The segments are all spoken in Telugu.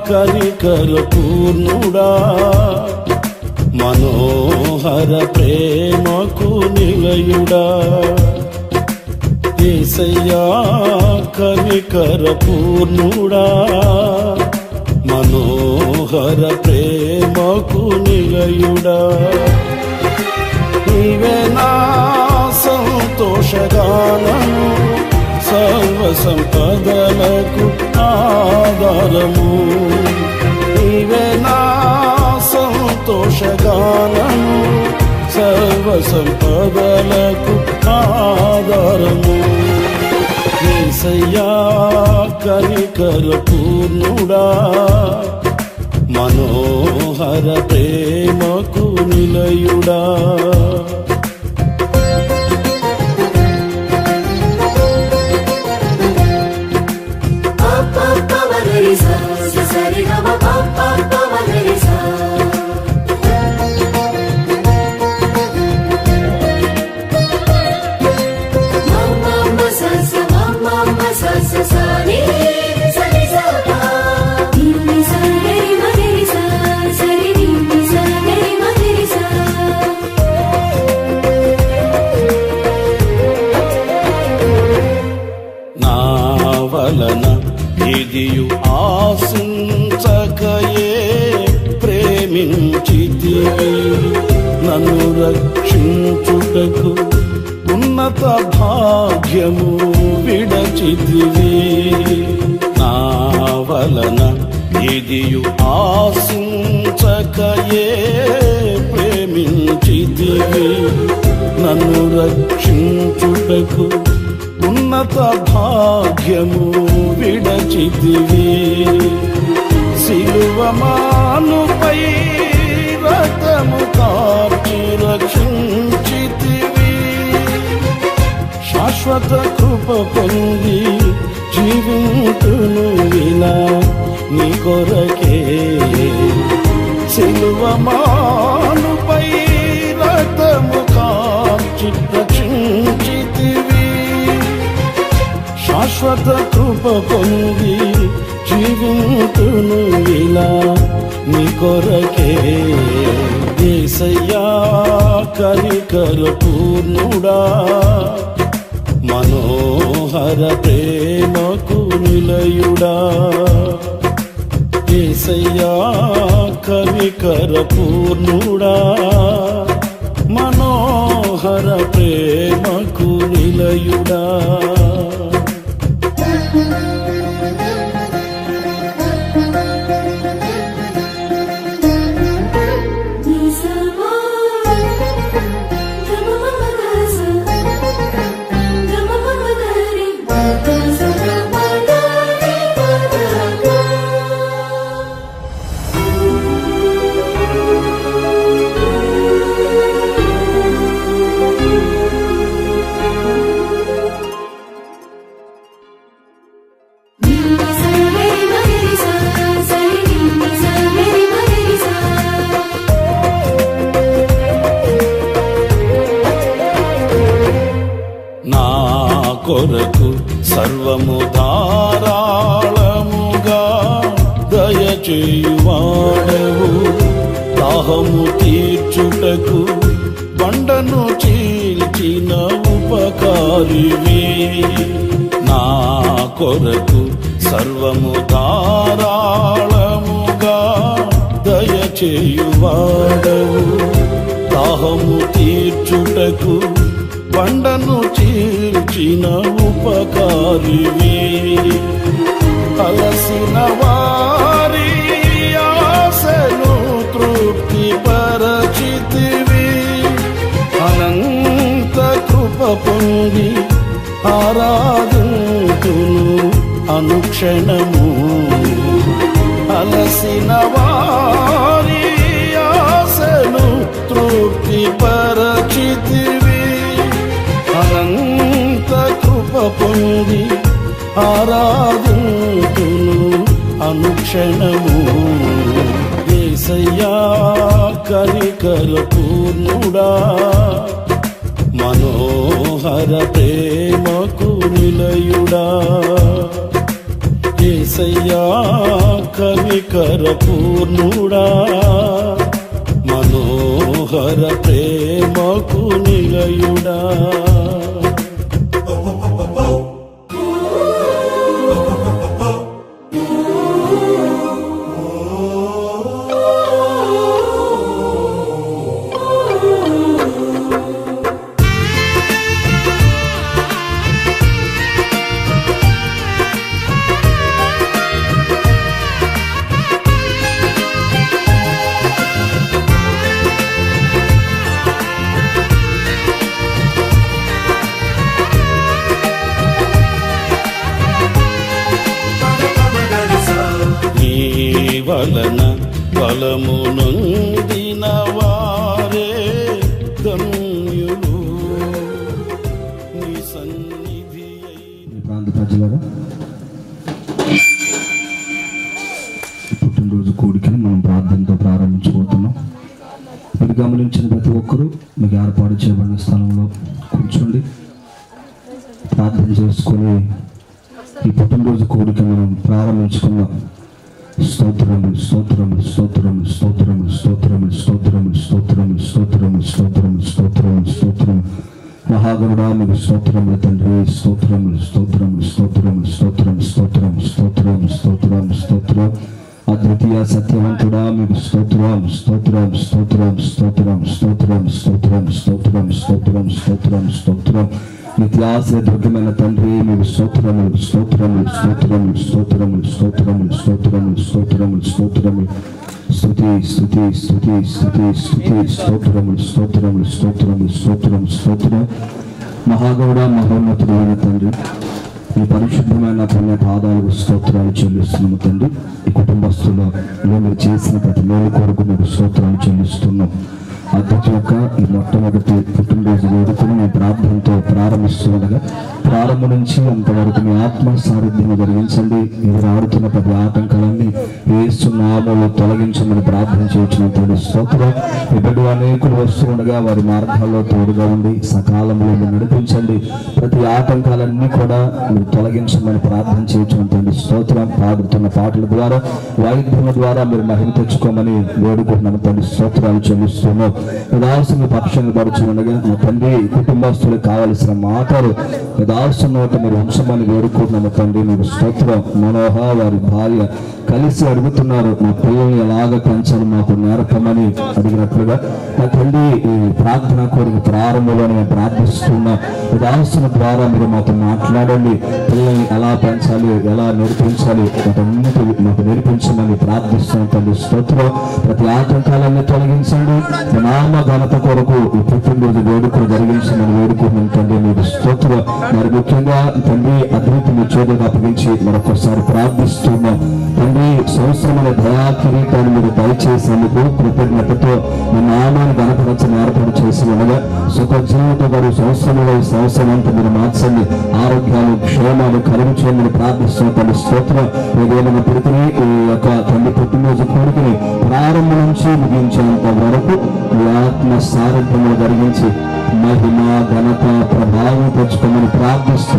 కనికర పూర్ణుడా మనోహర ప్రేమకు నిలయుడా యేసయ్యా కనికర పూర్ణుడా మనోహర ప్రేమకు నిలయుడా నీవే నా సంతోషగానము సర్వ సంపదలకు ఆధారము నీవే నా సంతోషగానము సర్వ సంపదలకు ఆధారము యేసయ్యా కనికర పూర్ణుడా మనోహర ప్రేమకు నిలయుడా ఇదియు ఆశించకయే ప్రేమించితివి నన్ను రక్షించుటకు ఉన్నత భాగ్యము విడచితివి నా వలన ఇదియు ఆశించకయే ప్రేమించితివి నన్ను రక్షించుటకు ఉన్నత భాగ్యము విడచితివి సిలువమానుపై రక్తము కార్చి రక్షించితివి శాశ్వత కృప పొంది జీవింతును ఇలా నీ కొరకే సిలువమానుపై రక్తము కార్చి రక్షించితివి శాశ్వత కృప పొంది జీవింతును ఇలా నీ కొరకే యేసయ్యా కనికర పూర్ణుడా మనోహర ప్రేమకు నిలయుడా యేసయ్యా కనికర పూర్ణుడా మనోహర ప్రేమకు నిలయుడా కొరకు సర్వము ధారాళముగా దయచేయువాడవు దాహము తీర్చుటకు బండను చీల్చిన ఉపకారివి నా కొరకు సర్వము ధారాళముగా దయచేయువాడవు దాహము తీర్చుటకు బండను చీల్చిన ఉపకారివి అలసిన వారి ఆశను తృప్తి పరచితివి అనంత కృప పొంది ఆరాధింతును అనుక్షణము అలసిన వారి ఆశను తృప్తి పరచితివి అనంత కృప పొంది ఆరాధింతును అనుక్షణము యేసయ్యా కనికర పూర్ణుడా మనోహర ప్రేమకు నిలయుడా యేసయ్యా కనికర పూర్ణుడా, మనోహర ప్రేమకు నిలయుడా. వలన బలము నొందిన వారే ధన్యులు, నీ సన్నిధి. ప్రాంత ప్రజలారా, పుట్టినరోజు కూడికని మనం ప్రార్థనతో ప్రారంభించబోతున్నాం. మీరు గమనించిన ప్రతి ఒక్కరూ మీకు ఏర్పాటు చేయబడిన స్థలంలో కూర్చోండి. ప్రార్థన చేసుకొని ఈ పుట్టినరోజు కూడిక మనం ప్రారంభించుకుందాం. స్తోత్రములు స్తోత్రములు స్తోత్రములు స్తోత్రములు స్తోత్రములు స్తోత్రములు స్తోత్రములు స్తోత్రములు స్తోత్రములు స్తోత్రములు స్తోత్రము. మహాగణుడా మీకు స్తోత్రములు తండ్రి. స్తోత్రములు స్తోత్రములు స్తోత్రములు స్తోత్రము స్తోత్రము స్తోత్రము స్తోత్రము స్తోత్రం. అద్వితీయ సత్యవంతుడా మీకు స్తోత్రం స్తోత్రం స్తోత్రం స్తోత్రం స్తోత్రం స్తోత్రం స్తోత్రం స్తోత్రం స్తోత్రం స్తోత్రం. నిత్యాశ్రయ దుర్గమైన తండ్రి మీకు స్తోత్రములు స్తోత్రములు స్తోత్రములు స్తోత్రములు స్తోత్రములు స్తోత్రములు స్తోత్రములు స్తోత్రములు. స్తుతి స్తుతి స్తుతి స్తుతి స్తుతి స్తోత్రములు స్తోత్రములు స్తోత్రములు స్తోత్రం స్తోత్రం. మహాగౌడ మహోన్నతుడు అయిన తండ్రి, ఈ పరిశుద్ధమైన పుణ్య పాదాలకు స్తోత్రాలు చెల్లిస్తున్నాము తండ్రి. ఈ కుటుంబస్తుల్లో మీరు చేసిన ప్రతి మేలు కొరకు మీకు స్తోత్రాలు చెల్లిస్తున్నాం. అద్దె యొక్క ఈ మొట్టమొదటి పుట్టినరోజు వేడుకను మీ ప్రార్థనతో ప్రారంభిస్తుండగా ప్రారంభం నుంచి అంతవరకు మీ ఆత్మ సారథ్యం జరిగించండి. మీరు ఆడుతున్న ప్రతి ఆటంకాలన్నీ యేసు నామములో తొలగించమని ప్రార్థన చేయించిన స్తోత్రం. ఈ బిడ్డ అనేకులు వస్తూ ఉండగా వారి మార్గాల్లో తోడుగా ఉండి సకాలంలో మీరు నడిపించండి. ప్రతి ఆటంకాలన్నీ కూడా మీరు తొలగించమని ప్రార్థన చేయించిన స్తోత్రం. పాడుతున్న పాటల ద్వారా వాయిద్యముల ద్వారా మీరు మహిమ తెచ్చుకోమని వేడుకుంటున్నాము తండ్రి. స్తోత్రాలు చెల్లిస్తున్నాం. దాసుని పక్షాన్ని పడుచు ఉండగా మా తండ్రి కుటుంబస్తులకు కావలసిన మాటలు దాసు నోట మీరు ఉంచమని వేడుకుంటున్నాము తండ్రి. మీరు స్తోత్రం. మనోహ వారి భార్య కలిసి అడుగుతున్నారు, మా పిల్లల్ని ఎలాగ పెంచాలి మాకు నేర్పమని అడిగినట్లుగా మా తండ్రి ఈ ప్రార్థన కోరిక ప్రారంభంలో మేము ప్రార్థిస్తున్నాం. దాసుల ద్వారా మీరు మాతో మాట్లాడండి. పిల్లల్ని ఎలా పెంచాలి, ఎలా నేర్పించాలి, వాటన్నిటి మాకు నేర్పించమని ప్రార్థిస్తున్నాం తండ్రి. స్తోత్రం. ప్రతి ఆటంకాలన్నీ తొలగించండి. నామ ఘనత కొరకు ఈ పుట్టినరోజు వేడుకలు జరిగించమని వేడుకుంటున్నాం తండ్రి. మీరు స్తోత్రం. మరి ముఖ్యంగా తండ్రి అద్భుతం మీ చేతులకు అప్పగించి మరొకసారి ప్రార్థిస్తున్నాం తండ్రి. సంవత్సరమైన దయా కిరీటాన్ని మీరు దయచేసేందుకు కృతజ్ఞతతో మీ నామాన్ని గణపరచని ఏర్పాటు చేసి ఉండగా సుఖ జీవితం గారు సంవత్సరం అంతా మీరు మార్చండి. ఆరోగ్యాలు క్షేమాలు కలుగు చేయమని ప్రార్థిస్తున్న తండ్రి. స్తోత్రం. ఏదైనా పెడుతుని ఈ యొక్క తండ్రి పుట్టినరోజు కోరికని ప్రారంభం నుంచి ముగించేంత వరకు మీ ఆత్మ సారథ్యములు జరిగించి మహిమ ఘనత ప్రభావం తెచ్చుకోమని ప్రార్థిస్తూ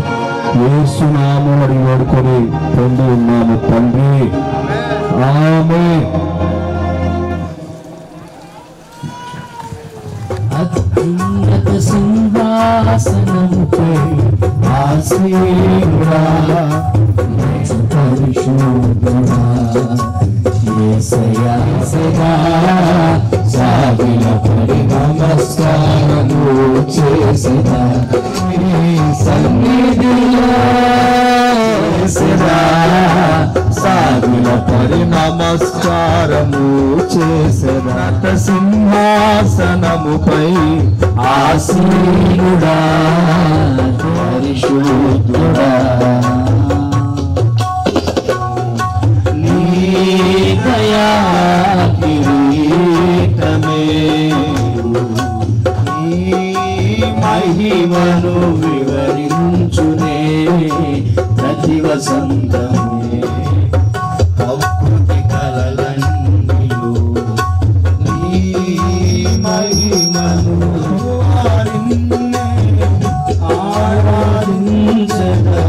యేసు నామములో అడిగి వేడుకొని పొంది ఉన్నాము తండ్రి. ఆమేన్. అత్యున్నత సింహాసనముపై ఆసీనుడా పరిశుద్ధుడా యేసయ్యా సదా సాగిలపడి నమస్కారము చేసెదా సన్నిధిలో సదా సాగిలపడి నమస్కారము చేసెదా సింహాసనముపై ఆసీనుడా పరిశుద్ధుడా దయా కిరీటమే మహిమను వివరించునే ప్రతి వసంతమే ప్రకృతి కలలన్నీయు నీ మహిమను ఆరాధించగా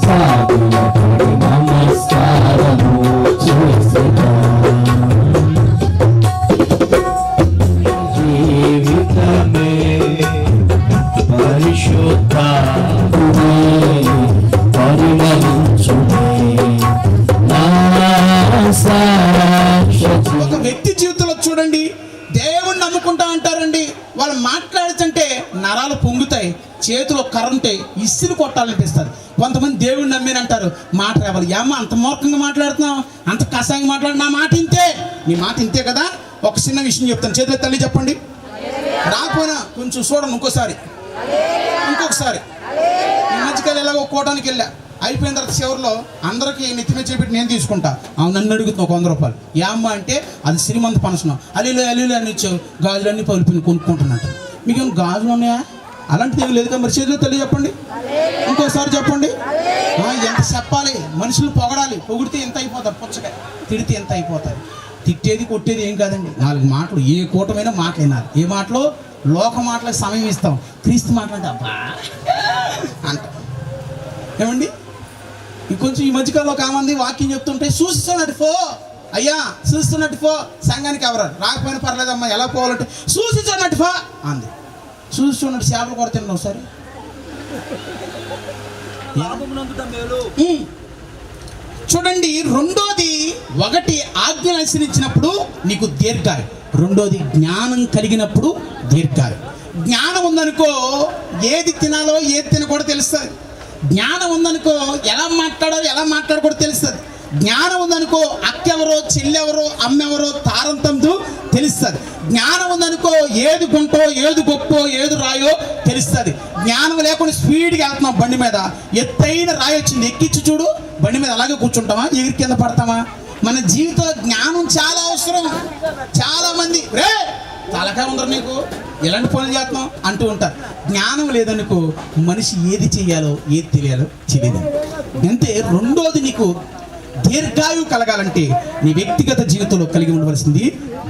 సాగిలపడి నమస్కారము చేసేదా. జీవితమే పరిశుద్ధాత్మనే పరిమళించునే నా సాక్షి. ఒక వ్యక్తి జీవితంలో చూడండి, దేవుణ్ణి నమ్ముకుంటా అంటారండి, వాళ్ళు మాట్లాడుతుంటే నరాలు పొంగుతాయి, చేతిలో కర్రంటే ఇస్సిరి కొట్టాలనిపిస్తుంది. కొంతమంది దేవుణ్ణి నమ్మినంటారు, మాట రావాలి. ఏమ్మా అంత మూర్ఖంగా మాట్లాడుతున్నావు, అంత కషాయంగా మాట్లాడు, నా మాట ఇంతే, నీ మాట ఇంతే కదా. ఒక చిన్న విషయం చెప్తాను, చేతిలో తల్లి చెప్పండి. రాకపోయినా కొంచెం చూడండి, ఇంకొకసారి. ఈ మధ్యకాలం ఎలాగో కోటానికి వెళ్ళా, అయిపోయిన తర్వాత చివరిలో అందరికీ నెత్తిమే చేపెట్టి నేను తీసుకుంటా. నన్ను అడుగుతున్నావు 100 రూపాయలు. ఏమ్మా అంటే అది శ్రీమంత పనసనం, అల్లీలో అని ఇచ్చావు, గాజులన్నీ పలుపుని కొనుక్కుంటున్నట్టు. మీకేం గాజులు ఉన్నాయా? అలాంటిది ఏమి లేదు కదా. మరి చేతిలో తల్లి చెప్పండి, ఇంకోసారి చెప్పండి. ఎంత చెప్పాలి, మనుషులు పొగడాలి, పొగిడితే ఎంత అయిపోతారు, పుచ్చగా తిడితే ఎంత అయిపోతారు. తిట్టేది కొట్టేది ఏం కాదండి, 4 మాటలు. ఏ కూటమైనా మాట్లాడినారు. ఏ మాటలో లోక మాటలకు సమయం ఇస్తాం, క్రీస్తు మాట్లాడితే అబ్బా అంట. ఏమండి, ఇంకొంచెం ఈ మధ్యకాలంలో కామంది వాక్యం చెప్తుంటే చూస్తున్నట్టు పో అయ్యా, చూస్తున్నట్టు పో. సంఘానికి ఎవరు రాకపోయినా పర్లేదమ్మా, ఎలా పోవాలంటే చూస్తున్నట్టు పో అంది. చూస్తున్నట్టు చేపలు కూడా తిన్నావు సరే. చూడండి, రెండోది, ఒకటి ఆజ్ఞలు అనుసరించినప్పుడు నీకు దీర్ఘాలు, రెండోది జ్ఞానం కలిగినప్పుడు దీర్ఘాలు. జ్ఞానం ఉందనుకో ఏది తినాలో ఏది తినకూడదో తెలుస్తుంది. జ్ఞానం ఉందనుకో ఎలా మాట్లాడాలో ఎలా మాట్లాడకూడదో తెలుస్తుంది. జ్ఞానం ఉందనుకో అక్కెవరో చెల్లెవరో అమ్మెవరో తారంతందు తెలుస్తుంది. జ్ఞానం ఉందనుకో ఏది గుంటో ఏది గొప్పో ఏది రాయో తెలుస్తుంది. జ్ఞానం లేకుండా స్పీడ్గా వెళ్తున్నాం బండి మీద, ఎత్తైన రాయి వచ్చింది, ఎక్కించి చూడు, బండి మీద అలాగే కూర్చుంటామా, ఎగిరి కింద పడతామా? మన జీవితంలో జ్ఞానం చాలా అవసరం. చాలా మంది రే తలకాయ ఉండరు నీకు, ఎలాంటి పనులు చేస్తున్నాం అంటూ ఉంటారు. జ్ఞానం లేదనుకో మనిషి ఏది చేయాలో ఏది తెలియాలో తెలియదు. అంటే రెండోది, నీకు దీర్ఘాయువు కలగాలంటే నీ వ్యక్తిగత జీవితంలో కలిగి ఉండవలసింది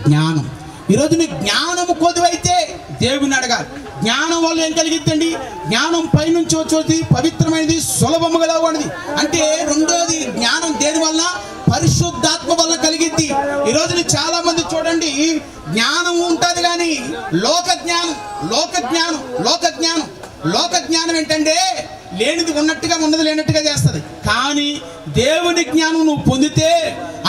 జ్ఞానం. ఈరోజు నీ జ్ఞానము కొదువైతే దేవుని అడగాలి. జ్ఞానం వల్ల ఏం కలిగిద్దండి? జ్ఞానం పైనుంచి వచ్చేది, పవిత్రమైనది, సులభముగా ఉన్నది. అంటే రెండోది జ్ఞానం దేని వల్ల? పరిశుద్ధాత్మ వల్ల కలిగిద్ది. ఈరోజు చాలా మంది చూడండి, జ్ఞానం ఉంటుంది కానీ లోక జ్ఞానం ఏంటంటే లేనిది ఉన్నట్టుగా ఉన్నది లేనట్టుగా చేస్తుంది. కానీ దేవుని జ్ఞానం నువ్వు పొందితే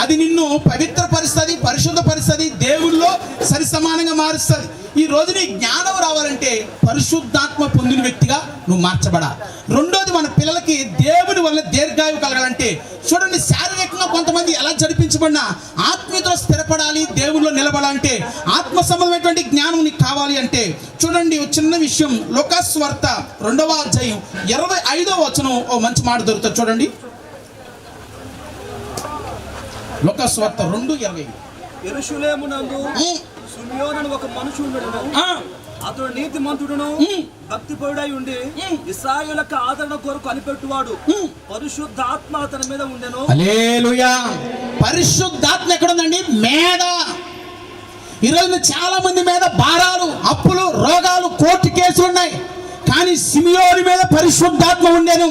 అది నిన్ను పవిత్రపరుస్తుంది, పరిశుద్ధపరుస్తుంది, దేవుల్లో సరి సమానంగా మారుస్తుంది. ఈ రోజు నీ జ్ఞానం రావాలంటే పరిశుద్ధాత్మ పొందిన వ్యక్తిగా నువ్వు మార్చబడాలి. రెండోది, మన పిల్లలకి దేవుని వల్ల దీర్ఘాయువు కలగాలంటే చూడండి, శారీరకంగా కొంతమంది ఎలా జరిపించబడినా ఆత్మీయతలో స్థిరపడాలి, దేవుల్లో నిలబడాలంటే ఆత్మ సంబంధమైనటువంటి జ్ఞానం నీకు కావాలి. అంటే చూడండి, చిన్న విషయం, లూకాసు సువార్త 2వ అధ్యాయం 25వ వచనం ఓ మంచి మాట దొరుకుతుంది చూడండి. లూకాసు సువార్త 2:25. యెరూషలేమునందు సిమియోను ఒక మనుషుడును, అతడు నీతిమంతుడును భక్తిపరుడై ఉండి ఇశ్రాయేలుకు ఆదరణ కొరకు కనిపెట్టువాడు. పరిశుద్ధాత్మ అతని మీద ఉండెను. హల్లెలూయా. పరిశుద్ధాత్మ ఎక్కడుందండి? మీద. ఈరోజు చాలా మంది మీద భారాలు, అప్పులు, రోగాలు, కోర్టు కేసులు ఉన్నాయి. కానీ సిమియోను మీద పరిశుద్ధాత్మ ఉండేను.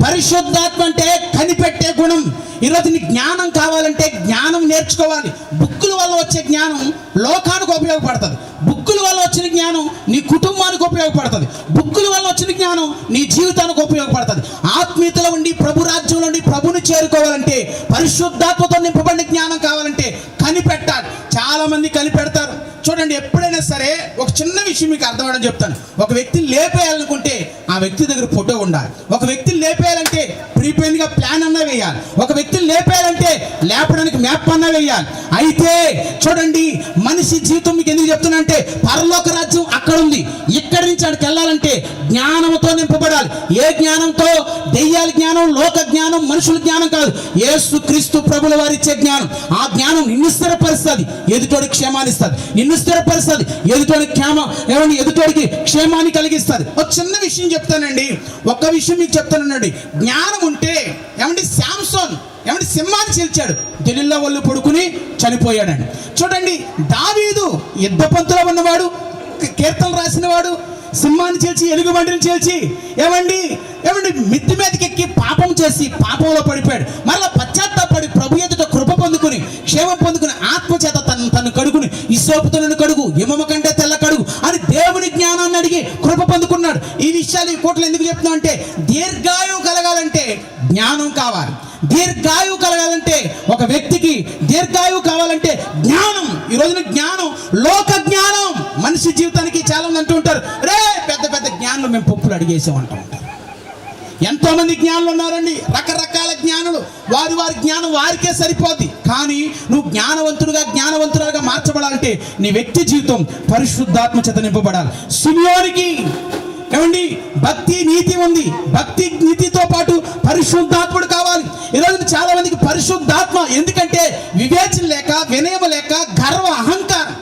పరిశుద్ధాత్మ అంటే కనిపెట్టే గుణం. ఈరోజు నీ జ్ఞానం కావాలంటే జ్ఞానం నేర్చుకోవాలి. బుక్కుల వల్ల వచ్చే జ్ఞానం లోకానికి ఉపయోగపడుతుంది. బుక్కుల వల్ల వచ్చిన జ్ఞానం నీ కుటుంబానికి ఉపయోగపడుతుంది. బుక్కుల వల్ల వచ్చిన జ్ఞానం నీ జీవితానికి ఉపయోగపడుతుంది. ఆత్మీయతలో ఉండి ప్రభు రాజ్యంలో ఉండి ప్రభుని చేరుకోవాలంటే, పరిశుద్ధాత్మతో నింపబడిన జ్ఞానం కావాలంటే కనిపెట్టాలి. చాలా మంది కనిపెడతారు. చూడండి, ఎప్పుడైనా సరే ఒక చిన్న విషయం మీకు అర్థమవడం చెప్తాను. ఒక వ్యక్తిని లేపేయాలనుకుంటే ఆ వ్యక్తి దగ్గర ఫోటో ఉండాలి. ఒక వ్యక్తిని లేపేయాలంటే ప్రీపెయిడ్ గా ప్లాన్ అన్నా వేయాలి. ఒక వ్యక్తిని లేపేయాలంటే లేపడానికి మ్యాప్ అన్నా వేయాలి. అయితే చూడండి, మనిషి జీవితం మీకు ఎందుకు చెప్తున్నా అంటే, పరలోక రాజ్యం అక్కడ ఉంది. ఇక్కడి నుంచి అక్కడికి వెళ్ళాలంటే జ్ఞానంతో నింపబడాలి. ఏ జ్ఞానంతో? దెయ్యాల జ్ఞానం, లోక జ్ఞానం, మనుషుల జ్ఞానం కాదు. యేసు క్రీస్తు ప్రభుల వారు ఇచ్చే జ్ఞానం. ఆ జ్ఞానం నిన్ను స్థిరపరుస్తుంది, ఎదుటోడికి క్షేమాన్ని ఇస్తుంది. నిన్ను స్థిరపరుస్తుంది, ఎదుటోడికి క్షేమాన్ని కలిగిస్తుంది. ఒక చిన్న విషయం చెప్తానండి, ఒక్క విషయం మీకు చెప్తానండి. జ్ఞానం ఉంటే ఏమండి, శాంసోన్ ఏమంటే సింహాన్ని చీల్చాడు, దెలీలా ఒళ్ళు పడుకుని చనిపోయాడండి. చూడండి, దావీదు యుద్ధ పంతులో ఉన్నవాడు, కీర్తనలు రాసినవాడు, సింహాన్ని చేల్చి ఎలుగుబంటిని చేల్చి ఏమండి మిద్ది మీదకి ఎక్కి పాపం చేసి పాపంలో పడిపోయాడు. మరలా పశ్చాత్తాపడి ప్రభు ఎదుట కృప పొందుకుని క్షేమం పొందుకుని ఆత్మచేత తను కడుగుని ఇసోపుతో నన్ను కడుగు హిమము కంటే తెల్ల కడుగు అని దేవుని జ్ఞానాన్ని అడిగి కృప పొందుకున్నాడు. ఈ విషయాలు ఈ కోట్లు ఎందుకు చెప్తున్నా అంటే దీర్ఘాయువు కలగాలంటే జ్ఞానం కావాలి. దీర్ఘాయువు కలగాలంటే ఒక వ్యక్తికి దీర్ఘాయువు కావాలంటే జ్ఞానం. ఈ రోజున జ్ఞానం లోక జ్ఞానం మనిషి జీవితానికి చాలా మంది అంటూ ఉంటారు, రే పెద్ద పెద్ద జ్ఞానులు మేము పప్పులు అడిగేసామంటూ ఉంటారు. ఎంతో మంది జ్ఞానులు ఉన్నారండి, రకరకాల జ్ఞానులు. వారి జ్ఞానం వారికే సరిపోద్ది. కానీ నువ్వు జ్ఞానవంతురాలుగా మార్చబడాలంటే నీ వ్యక్తి జీవితం పరిశుద్ధాత్మ చేత నింపబడాలి. సిమియోనికి ఏమండి భక్తి నీతి ఉంది. భక్తి నీతితో పాటు పరిశుద్ధాత్ముడు కావాలి. ఈరోజు చాలా మందికి పరిశుద్ధాత్మ ఎందుకంటే వివేచన లేక, వినయం లేక, గర్వ అహంకారం.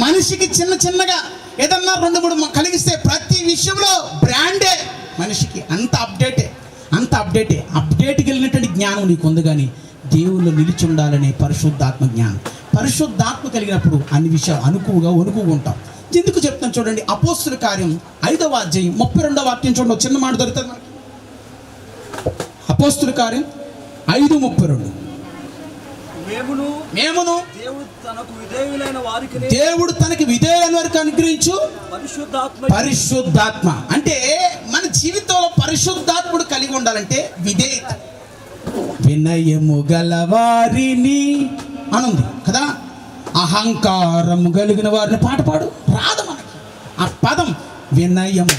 మనిషికి చిన్నగా ఏదన్నా 2-3 కలిగిస్తే ప్రతి విషయంలో బ్రాండే. మనిషికి అంత అప్డేట్కి వెళ్ళినటువంటి జ్ఞానం నీకు ఉంది. కానీ దేవుళ్ళు నిలిచి ఉండాలనే పరిశుద్ధాత్మ జ్ఞానం. పరిశుద్ధాత్మ కలిగినప్పుడు అన్ని విషయాలు అనుకువగా ఉంటాం. ఎందుకు చెప్తాను చూడండి, అపోస్తుల కార్యం 5వ అధ్యాయం 32వ వాక్యం చూడండి. చిన్న మాట దొరుకుతుంది మనకి. అపోస్తుల కార్యం 5:32. మేమును దేవుడు తనకు విధేయులైన వారికి అనుగ్రహించు పరిశుద్ధాత్మ. అంటే మన జీవితంలో పరిశుద్ధాత్ముడు కలిగి ఉండాలంటే విధేయత. వినయము గలవారిని అనుంది కదా, అహంకారము కలిగిన వారిని పాట పాడు రాదు మనకి. ఆ పదం వినయం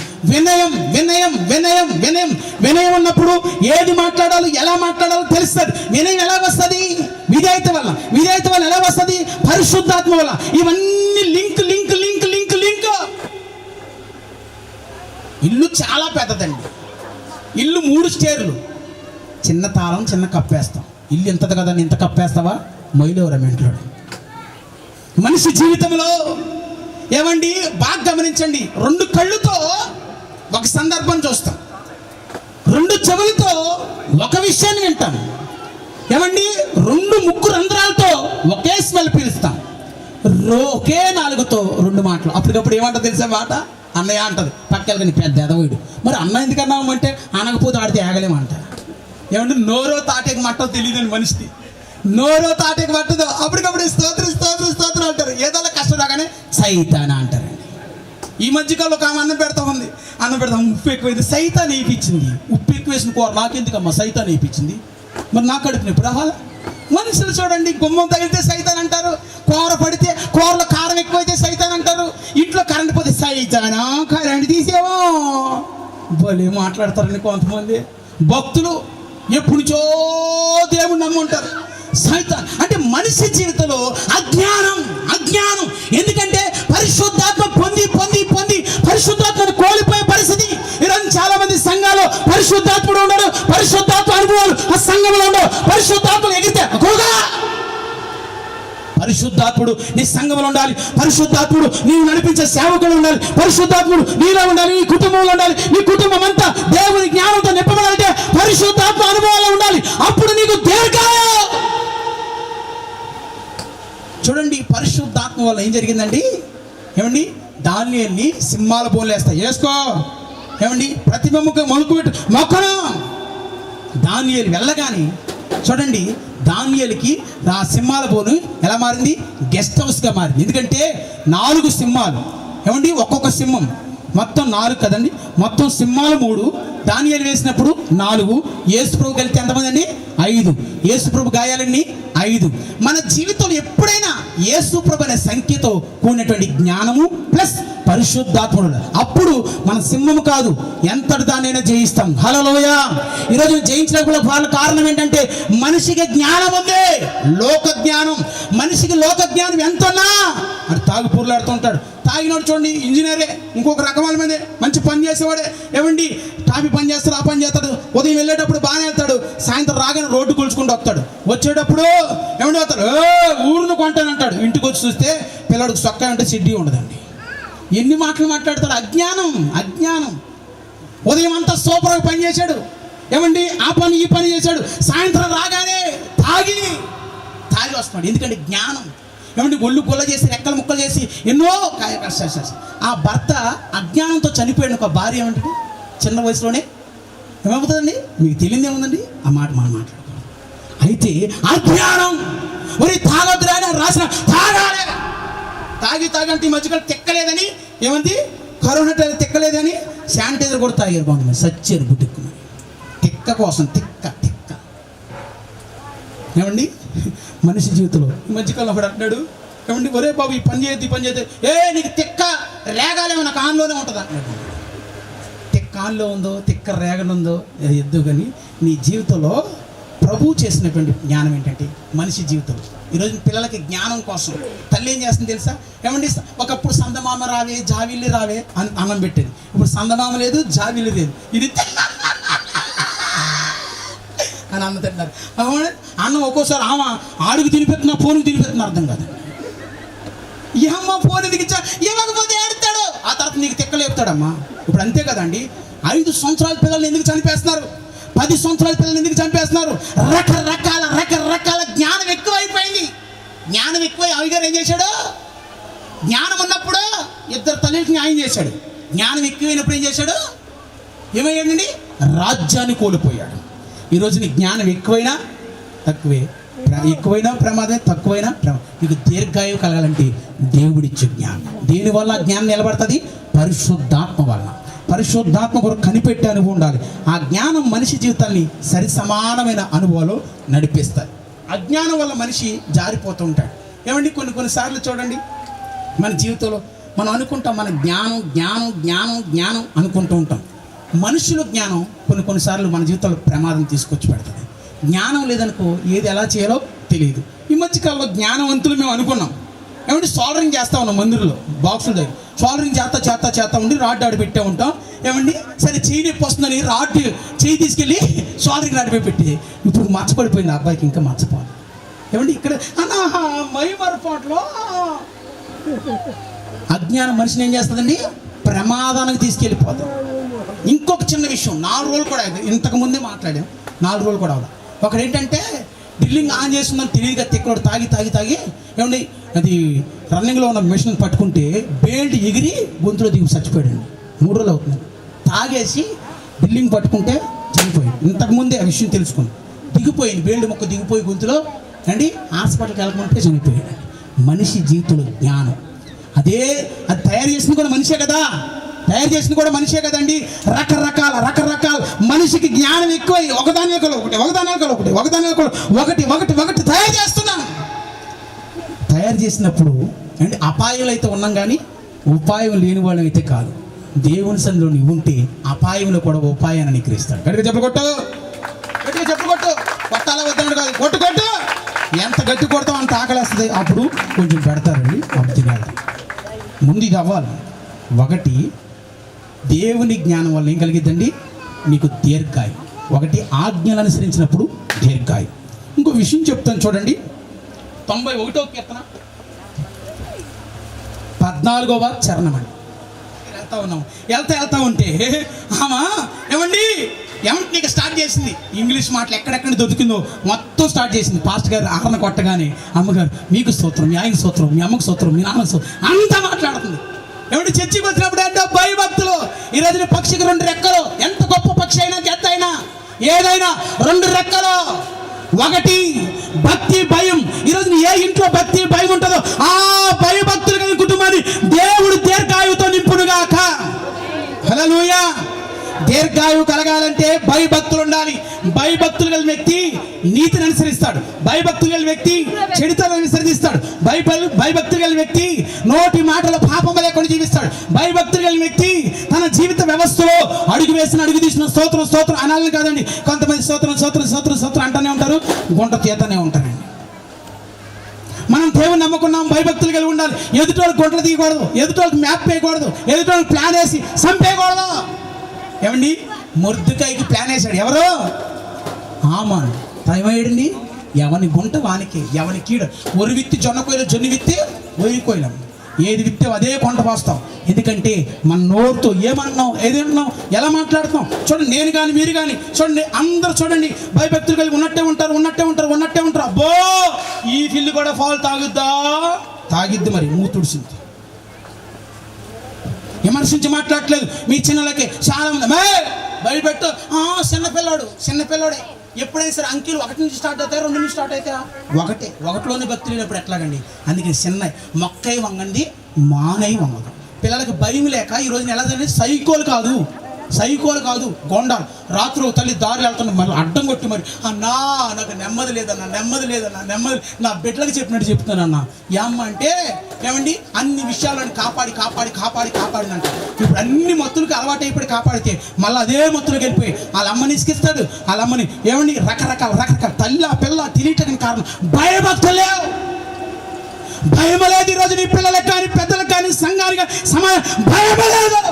ఉన్నప్పుడు ఏది మాట్లాడాలో ఎలా మాట్లాడాలో తెలుస్తుంది. వినయం ఎలా వస్తుంది? విధేయత వల్ల ఎలా వస్తుంది? పరిశుద్ధాత్మ వల్ల. ఇవన్నీ లింక్. ఇల్లు చాలా పెద్దదండి. ఇల్లు 3 స్టేర్లు. చిన్న తాళం, చిన్న కప్పేస్తాం. ఇల్లు ఎంతది కదా, ఇంత కప్పేస్తావా? మొయిలేవరమెంట్లో మనిషి జీవితంలో ఏమండి బాగా గమనించండి. 2 కళ్ళుతో ఒక సందర్భం చూస్తాం, 2 చెవులతో ఒక విషయాన్ని వింటాం. ఏమండి 2 ముక్కు రంధ్రాలతో ఒకే స్మెల్ పీలుస్తాం. ఒకే నాలుగుతో 2 మాటలు. అప్పటికప్పుడు ఏమంటది తెలిసే మాట? అన్నయ్య అంటది. పక్కన పెద్ద ఎదవీడు. మరి అన్న ఎందుకన్నామంటే అనకపోతే ఆడితే ఆగలేమంట. ఏమంటే నోరో తాటేకి మట్టో తెలియదండి మనిషికి. నోరో తాటేకి పట్టదు. అప్పటికప్పుడు స్తోత్రం అంటారు. ఏదైనా కష్టం రాగానే సైతానా అంటారండి. ఈ మధ్యకాలంలో ఒక ఆమె అన్నం పెడతాం ఉప్పు ఎక్కువైంది, సైతాన్ వేయించింది. ఉప్పు ఎక్కువ వేసిన కూర నాకెందుకమ్మా, సైతాన్ వేయించింది. మరి నా కడుపు నొప్పి రావాలా? మనుషులు చూడండి, గుమ్మం తగిలితే సైతాన్ అంటారు, కూర పడితే కూరలో కారం ఎక్కువైతే సైతాన్ అంటారు, ఇంట్లో కరెంట్ పోతే సైతానా కరెంట్ తీసేవో భలే మాట్లాడతారండి కొంతమంది భక్తులు. ఎప్పుడు నుంచో దేవుడు నమ్ముంటారు. సైతాన్ అంటే మనిషి జీవితంలో అజ్ఞానం. ఎందుకంటే పరిశుద్ధాత్మ పొంది పరిశుద్ధాత్మను కోల్పోయే పరిస్థితి. ఈరోజు చాలా మంది సంఘాలు పరిశుద్ధాత్ముడు ఉండడు, పరిశుద్ధాత్మ అనుభవాలు ఆ సంఘంలో ఉండవు. పరిశుద్ధాత్మలు ఎగిరితే ఎక్కువగా పరిశుద్ధాత్ముడు నీ సంఘంలో ఉండాలి. పరిశుద్ధాత్ముడు నీవు నడిపించే సేవకులు ఉండాలి. పరిశుద్ధాత్ముడు నీలో ఉండాలి, నీ కుటుంబంలో ఉండాలి. నీ కుటుంబం అంతా దేవుని జ్ఞానంతో నింపబడాలంటే పరిశుద్ధాత్మ అనుభవాలు ఉండాలి. అప్పుడు నీకు దీర్ఘాయు. చూడండి పరిశుద్ధాత్మ వల్ల ఏం జరిగిందండి? ఏమండి దానియేలుని సింహాల బోన్లు వేసుకో. ఏమండి ప్రతి మొక్కు పెట్టు మొక్కను. దానియేలు వెళ్ళగానే చూడండి దానియేలుకి ఆ సింహాల బోను ఎలా మారింది? గెస్ట్ హౌస్గా మారింది. ఎందుకంటే 4 సింహాలు. ఏమండి ఒక్కొక్క సింహం మొత్తం 4 కదండి. మొత్తం సింహాలు 3, దానియేలు వేసినప్పుడు 4. యేసుప్రభు కలిపితే ఎంతమంది అండి? 5. యేసుప్రభు గాయాలన్నీ 5. మన జీవితంలో ఎప్పుడైనా యేసుప్రభు అనే సంఖ్యతో కూడినటువంటి జ్ఞానము ప్లస్ పరిశుద్ధాత్ముడు, అప్పుడు మన సింహము కాదు ఎంతటి దానైనా జయిస్తాం. హల్లెలూయా. ఈరోజు జయించడానికి కారణం ఏంటంటే మనిషికి జ్ఞానం ఉంది, లోక జ్ఞానం. మనిషికి లోక జ్ఞానం ఎంతన్నా అది తాగు పూర్లాడుతుంటాడు. తాగినోడు చూడండి ఇంజనీరే, ఇంకొక రకమైన మంది మంచి పని చేసేవాడే. ఏమండి టాపీ పని చేస్తాడు, ఆ పని చేస్తాడు. ఉదయం వెళ్ళేటప్పుడు బాగానే వెళ్తాడు, సాయంత్రం రాగానే రోడ్డు కూల్చుకుంటూ వస్తాడు. వచ్చేటప్పుడు ఏమండి వస్తాడు, ఊరును కొంటానంటాడు. ఇంటికి వచ్చి చూస్తే పిల్లడికి సొక్కా అంటే సిడ్డీ ఉండదండి. ఎన్ని మాటలు మాట్లాడతాడు? అజ్ఞానం. ఉదయం అంతా సూపర్గా పని చేశాడు, ఏమండి ఆ పని ఈ పని చేశాడు, సాయంత్రం రాగానే తాగి వస్తున్నాడు. ఎందుకంటే జ్ఞానం. ఏమంటే ఒళ్ళు గొల్ల చేసి రెక్కలు ముక్కలు చేసి ఎన్నో ఆ భర్త అజ్ఞానంతో చనిపోయాడు. ఒక భార్య ఏమంటే చిన్న వయసులోనే ఏమవుతుందండి? మీకు తెలియదు ఏముందండి? ఆ మాట మనం మాట్లాడుకోవాలి. అయితే అజ్ఞానం ఒరి తాగొద్దు అని రాసిన తాగాలి, తాగి తాగంటే ఈ మధ్యకాలం తెక్కలేదని ఏమంది, కరోనా టైం తెక్కలేదని శానిటైజర్ కూడా తాగారు కొంతమంది, సచ్చారు గుడ్డెక్కుమని. తిక్క కోసం తిక్క తిక్క ఏమండి మనిషి జీవితంలో. ఈ మధ్యకాలంలో ఒకడు అంటాడు ఏమండి, ఒరే బాబు ఈ పని చేయద్దు, నీకు తిక్క రేగాలేమో నాకు ఆన్లోనే ఉంటుంది అంటున్నాడు. తిక్క ఆన్లో ఉందో తిక్క రేగనుందో ఎద్దు, కానీ నీ జీవితంలో ప్రభు చేసినటువంటి జ్ఞానం ఏంటంటే మనిషి జీవితంలో ఈరోజు పిల్లలకి జ్ఞానం కోసం తల్లి ఏం చేస్తుంది తెలుసా? ఏమండి, ఒకప్పుడు సందమామ రావే జావిల్లి రావే అని అన్నం పెట్టేది. ఇప్పుడు సందమామ లేదు, జావిల్లి లేదు, ఇది అని అన్న తింటారు. అన్నం ఒక్కోసారి ఆడుగు తినిపెడుతున్నా ఫోన్కి తినిపెడుతున్నా అర్థం కాదు. ఈ అమ్మ ఫోన్ ఎందుకు ఇచ్చా, ఇవ్వకపోతే ఏడుతాడు, ఆ తర్వాత నీకు తిక్కలేపుతాడమ్మా. ఇప్పుడు అంతే కదండి. 5 సంవత్సరాల పిల్లల్ని ఎందుకు చంపేస్తున్నారు? 10 సంవత్సరాల పిల్లల్ని ఎందుకు చంపేస్తున్నారు? రకరకాల జ్ఞానం ఎక్కువైపోయింది. జ్ఞానం ఎక్కువై అవిగారు ఏం చేశాడు? జ్ఞానం ఉన్నప్పుడు 2 తల్లికి న్యాయం చేశాడు. జ్ఞానం ఎక్కువైనప్పుడు ఏం చేశాడు? ఏమయ్యాడండి? రాజ్యాన్ని కోల్పోయాడు. ఈరోజు నీ జ్ఞానం ఎక్కువైనా తక్కువే, ఎక్కువైనా ప్రమాదమే, తక్కువైనా ప్రమాదం. నీకు దీర్ఘాయువు కలగాలంటే దేవుడిచ్చే జ్ఞానం. దేనివల్ల జ్ఞానం నిలబడుతుంది? పరిశుద్ధాత్మ వలన. పరిశుద్ధాత్మ కొరకు కనిపెట్టే అనుభవం ఉండాలి. ఆ జ్ఞానం మనిషి జీవితాన్ని సరి సమానమైన అనుభవాలు నడిపిస్తాయి. అజ్ఞానం వల్ల మనిషి జారిపోతూ ఉంటాడు. ఏమండి, కొన్నిసార్లు చూడండి మన జీవితంలో మనం అనుకుంటాం మన జ్ఞానం జ్ఞానం జ్ఞానం జ్ఞానం అనుకుంటూ ఉంటాం. మనుషుల జ్ఞానం కొన్నిసార్లు మన జీవితంలో ప్రమాదం తీసుకొచ్చి పెడుతుంది. జ్ఞానం లేదనుకో ఏది ఎలా చేయాలో తెలియదు. ఈ మధ్యకాలంలో జ్ఞానవంతులు మేము అనుకున్నాం. ఏమంటే సోల్డరింగ్ చేస్తూ ఉన్నాం మందిరంలో బాక్సుల దగ్గర. సోల్డరింగ్ చేస్తా ఉండి రాడ్ ఆడి పెట్టే ఉంటాం. ఏమండి, సరే చేయి నొప్పి వస్తుందని రాడ్ చేయి తీసుకెళ్ళి సోల్డరింగ్ రాడ్ పెట్టి ఇప్పుడు మచ్చపడిపోయింది ఆ అబ్బాయికి, ఇంకా మచ్చపోవాలి. ఏమండి ఇక్కడ మైమరపాట్లో అజ్ఞానం మనిషిని ఏం చేస్తుందండి? ప్రమాదానికి తీసుకెళ్ళిపోతాం. ఇంకొక చిన్న విషయం, 4 రోజులు కూడా ఇంతకుముందే మాట్లాడాం, 4 రోజులు కూడా అవ్వాలి. ఒకడు ఏంటంటే డ్రిల్లింగ్ ఆన్ చేస్తుందని తెలియదుగా తిక్కడు తాగి ఏమండి అది రన్నింగ్లో ఉన్న మిషన్ పట్టుకుంటే బేల్ట్ ఎగిరి గొంతులో దిగి చచ్చిపోయాడు. 3 రోజులు అవుతుంది. తాగేసి డ్రిల్లింగ్ పట్టుకుంటే చనిపోయాడు. ఇంతకుముందే ఆ విషయం తెలుసుకుని దిగిపోయింది, బేల్ట్ మొక్క దిగిపోయి గొంతులో అండి హాస్పిటల్కి వెళ్ళకుంటే చనిపోయాడు. మనిషి జీవితంలో జ్ఞానం అది తయారు చేసింది కూడా మనిషే కదా, కదండి. రకరకాల మనిషికి జ్ఞానం ఎక్కువ. ఒకదాని ఒకటి తయారు చేస్తున్నాను. తయారు చేసినప్పుడు అంటే అపాయాలు అయితే ఉన్నాం, కానీ ఉపాయం లేని వాళ్ళం అయితే కాదు. దేవుని సన్నిధిలో నువ్వు ఉంటే అపాయంలో కూడా ఉపాయాన్ని నిగ్రహిస్తాడు. గట్టిగా చెప్పకొట్టు, కొట్టాల వద్దన్నాడు కాదు, కొట్టు. ఎంత గట్టి కొడతాం అంత ఆకలేస్తుంది. అప్పుడు కొంచెం పెడతారండి, అప్పుడు తినాలి. ముందు ఇది అవ్వాలి. ఒకటి దేవుని జ్ఞానం వల్ల ఏం కలిగిద్దండి? నీకు దీర్ఘాయు. ఒకటి ఆజ్ఞలు అనుసరించినప్పుడు దీర్ఘాయు. ఇంకో విషయం చెప్తాను చూడండి. 91వ కీర్తన 14వ చరణం అండి. వెళ్తా ఉంటే ఏమండి నీకు స్టార్ట్ చేసింది ఇంగ్లీష్ మాటలు ఎక్కడెక్కడ దొరికిందో మొత్తం స్టార్ట్ చేసింది. పాస్టర్ గారు ఆహరణ కొట్టగానే అమ్మగారు మీకు స్తోత్రం, మీ ఆయన స్తోత్రం, మీ అమ్మకు స్తోత్రం, మీ నాన్న స్తోత్రం అంతా మాట్లాడుతుంది. ఏమంటే చర్చికి వచ్చినప్పుడు ఏంటో భయభక్తులు. ఈ రోజున పక్షికి 2 రెక్కలు. ఎంత గొప్ప పక్షి అయినా గెత్త అయినా ఏదైనా 2 రెక్కలు. ఒకటి భక్తి భయం. ఈరోజు ఏ ఇంట్లో భక్తి భయం ఉంటుందో ఆ భయభక్తులు కలిగిన కుటుంబాన్ని దేవుడు దీర్ఘాయువుతో నింపునుగాక. హల్లెలూయా. దీర్ఘాయువు కలగాలంటే భయభక్తులు ఉండాలి. భయభక్తులు కలిగిన వ్యక్తి నీతిని అనుసరిస్తాడు. భయభక్తులు కలిగిన వ్యక్తి చెడుతను అనుసరిస్తాడు. భయభక్తులు కలిగిన వ్యక్తి నోటి మాటల పాపం లేకుండా జీవిస్తాడు. భయభక్తులు కలిగిన వ్యక్తి తన జీవిత వ్యవస్థలో అడుగు తీసిన స్తోత్రం అనాలని కాదండి. కొంతమంది స్తోత్రం అంటూనే ఉంటారు, గుంట తీతనే ఉంటారండి. మనం దేవుని నమ్ముకున్నాం, భయభక్తులు కలిగి ఉండాలి. ఎదుటోళ్ళకి గుంటలు తీయకూడదు, ఎదుటోళ్ళకి మ్యాప్ వేయకూడదు, ఎదుటోళ్ళకి ప్లాన్ వేసి చంపేయకూడదు. ఏమండి, మొర్దుకాయకి ప్లాన్ వేశాడు ఎవరు? ఆమాను. ఏమయ్యాడండి? ఎవని గుంట వానికి, ఎవని కీడు. ఒరి విత్తి జొన్న కోయిల, జొన్ని విత్తి ఒరి కోయిలం. ఏది విత్తావు అదే కొంట పోస్తావు. ఎందుకంటే మన నోరుతో ఏమన్నాం, ఏదేమన్నాం, ఎలా మాట్లాడుతున్నాం. చూడండి, నేను కానీ మీరు కానీ చూడండి, అందరూ చూడండి భయభక్తులు కలిగి ఉన్నట్టే ఉంటారు. అబ్బో ఈ పిల్లి కూడా ఫాల్ తాగిద్ది మరి మూతుడిసింది. విమర్శించి మాట్లాడట్లేదు. మీ చిన్నలకి చాలా మంది భయపెట్టు, చిన్నపిల్లాడే. ఎప్పుడైనా సరే అంకెలు 1 నుంచి స్టార్ట్ అవుతాయి, 2 నుంచి స్టార్ట్ అవుతాయా? ఒకటిలోనే భక్తి లేనప్పుడు ఎట్లాగండి? అందుకని చిన్న మొక్కై వంగండి, మానై వంగదు. పిల్లలకి భయం లేక ఈ రోజున ఎలా జరిగింది? సైకోలు కాదు గోండాలు. రాత్రి తల్లి దారి వెళ్తున్నా మరి అడ్డం కొట్టి మరి అన్నా నాకు నెమ్మది లేదన్నా, నా బిడ్డలకు చెప్పినట్టు చెప్తానన్నా. ఏమ్మ అంటే ఏమండి అన్ని విషయాలను కాపాడినంట. ఇప్పుడు అన్ని మత్తులకి అలవాటు అయిపోయి కాపాడితే మళ్ళీ అదే మత్తులకు వెళ్ళిపోయి వాళ్ళ అమ్మని ఇసుకిస్తాడు. వాళ్ళ అమ్మని ఏమండి రకరకాల తల్లి ఆ పిల్ల తెలియటానికి కారణం భయభక్తులే. భయం లేదు ఈరోజు నీ పిల్లలకు కానీ పెద్దలకు కానీ సంఘానికి సమాజం భయం లేదు.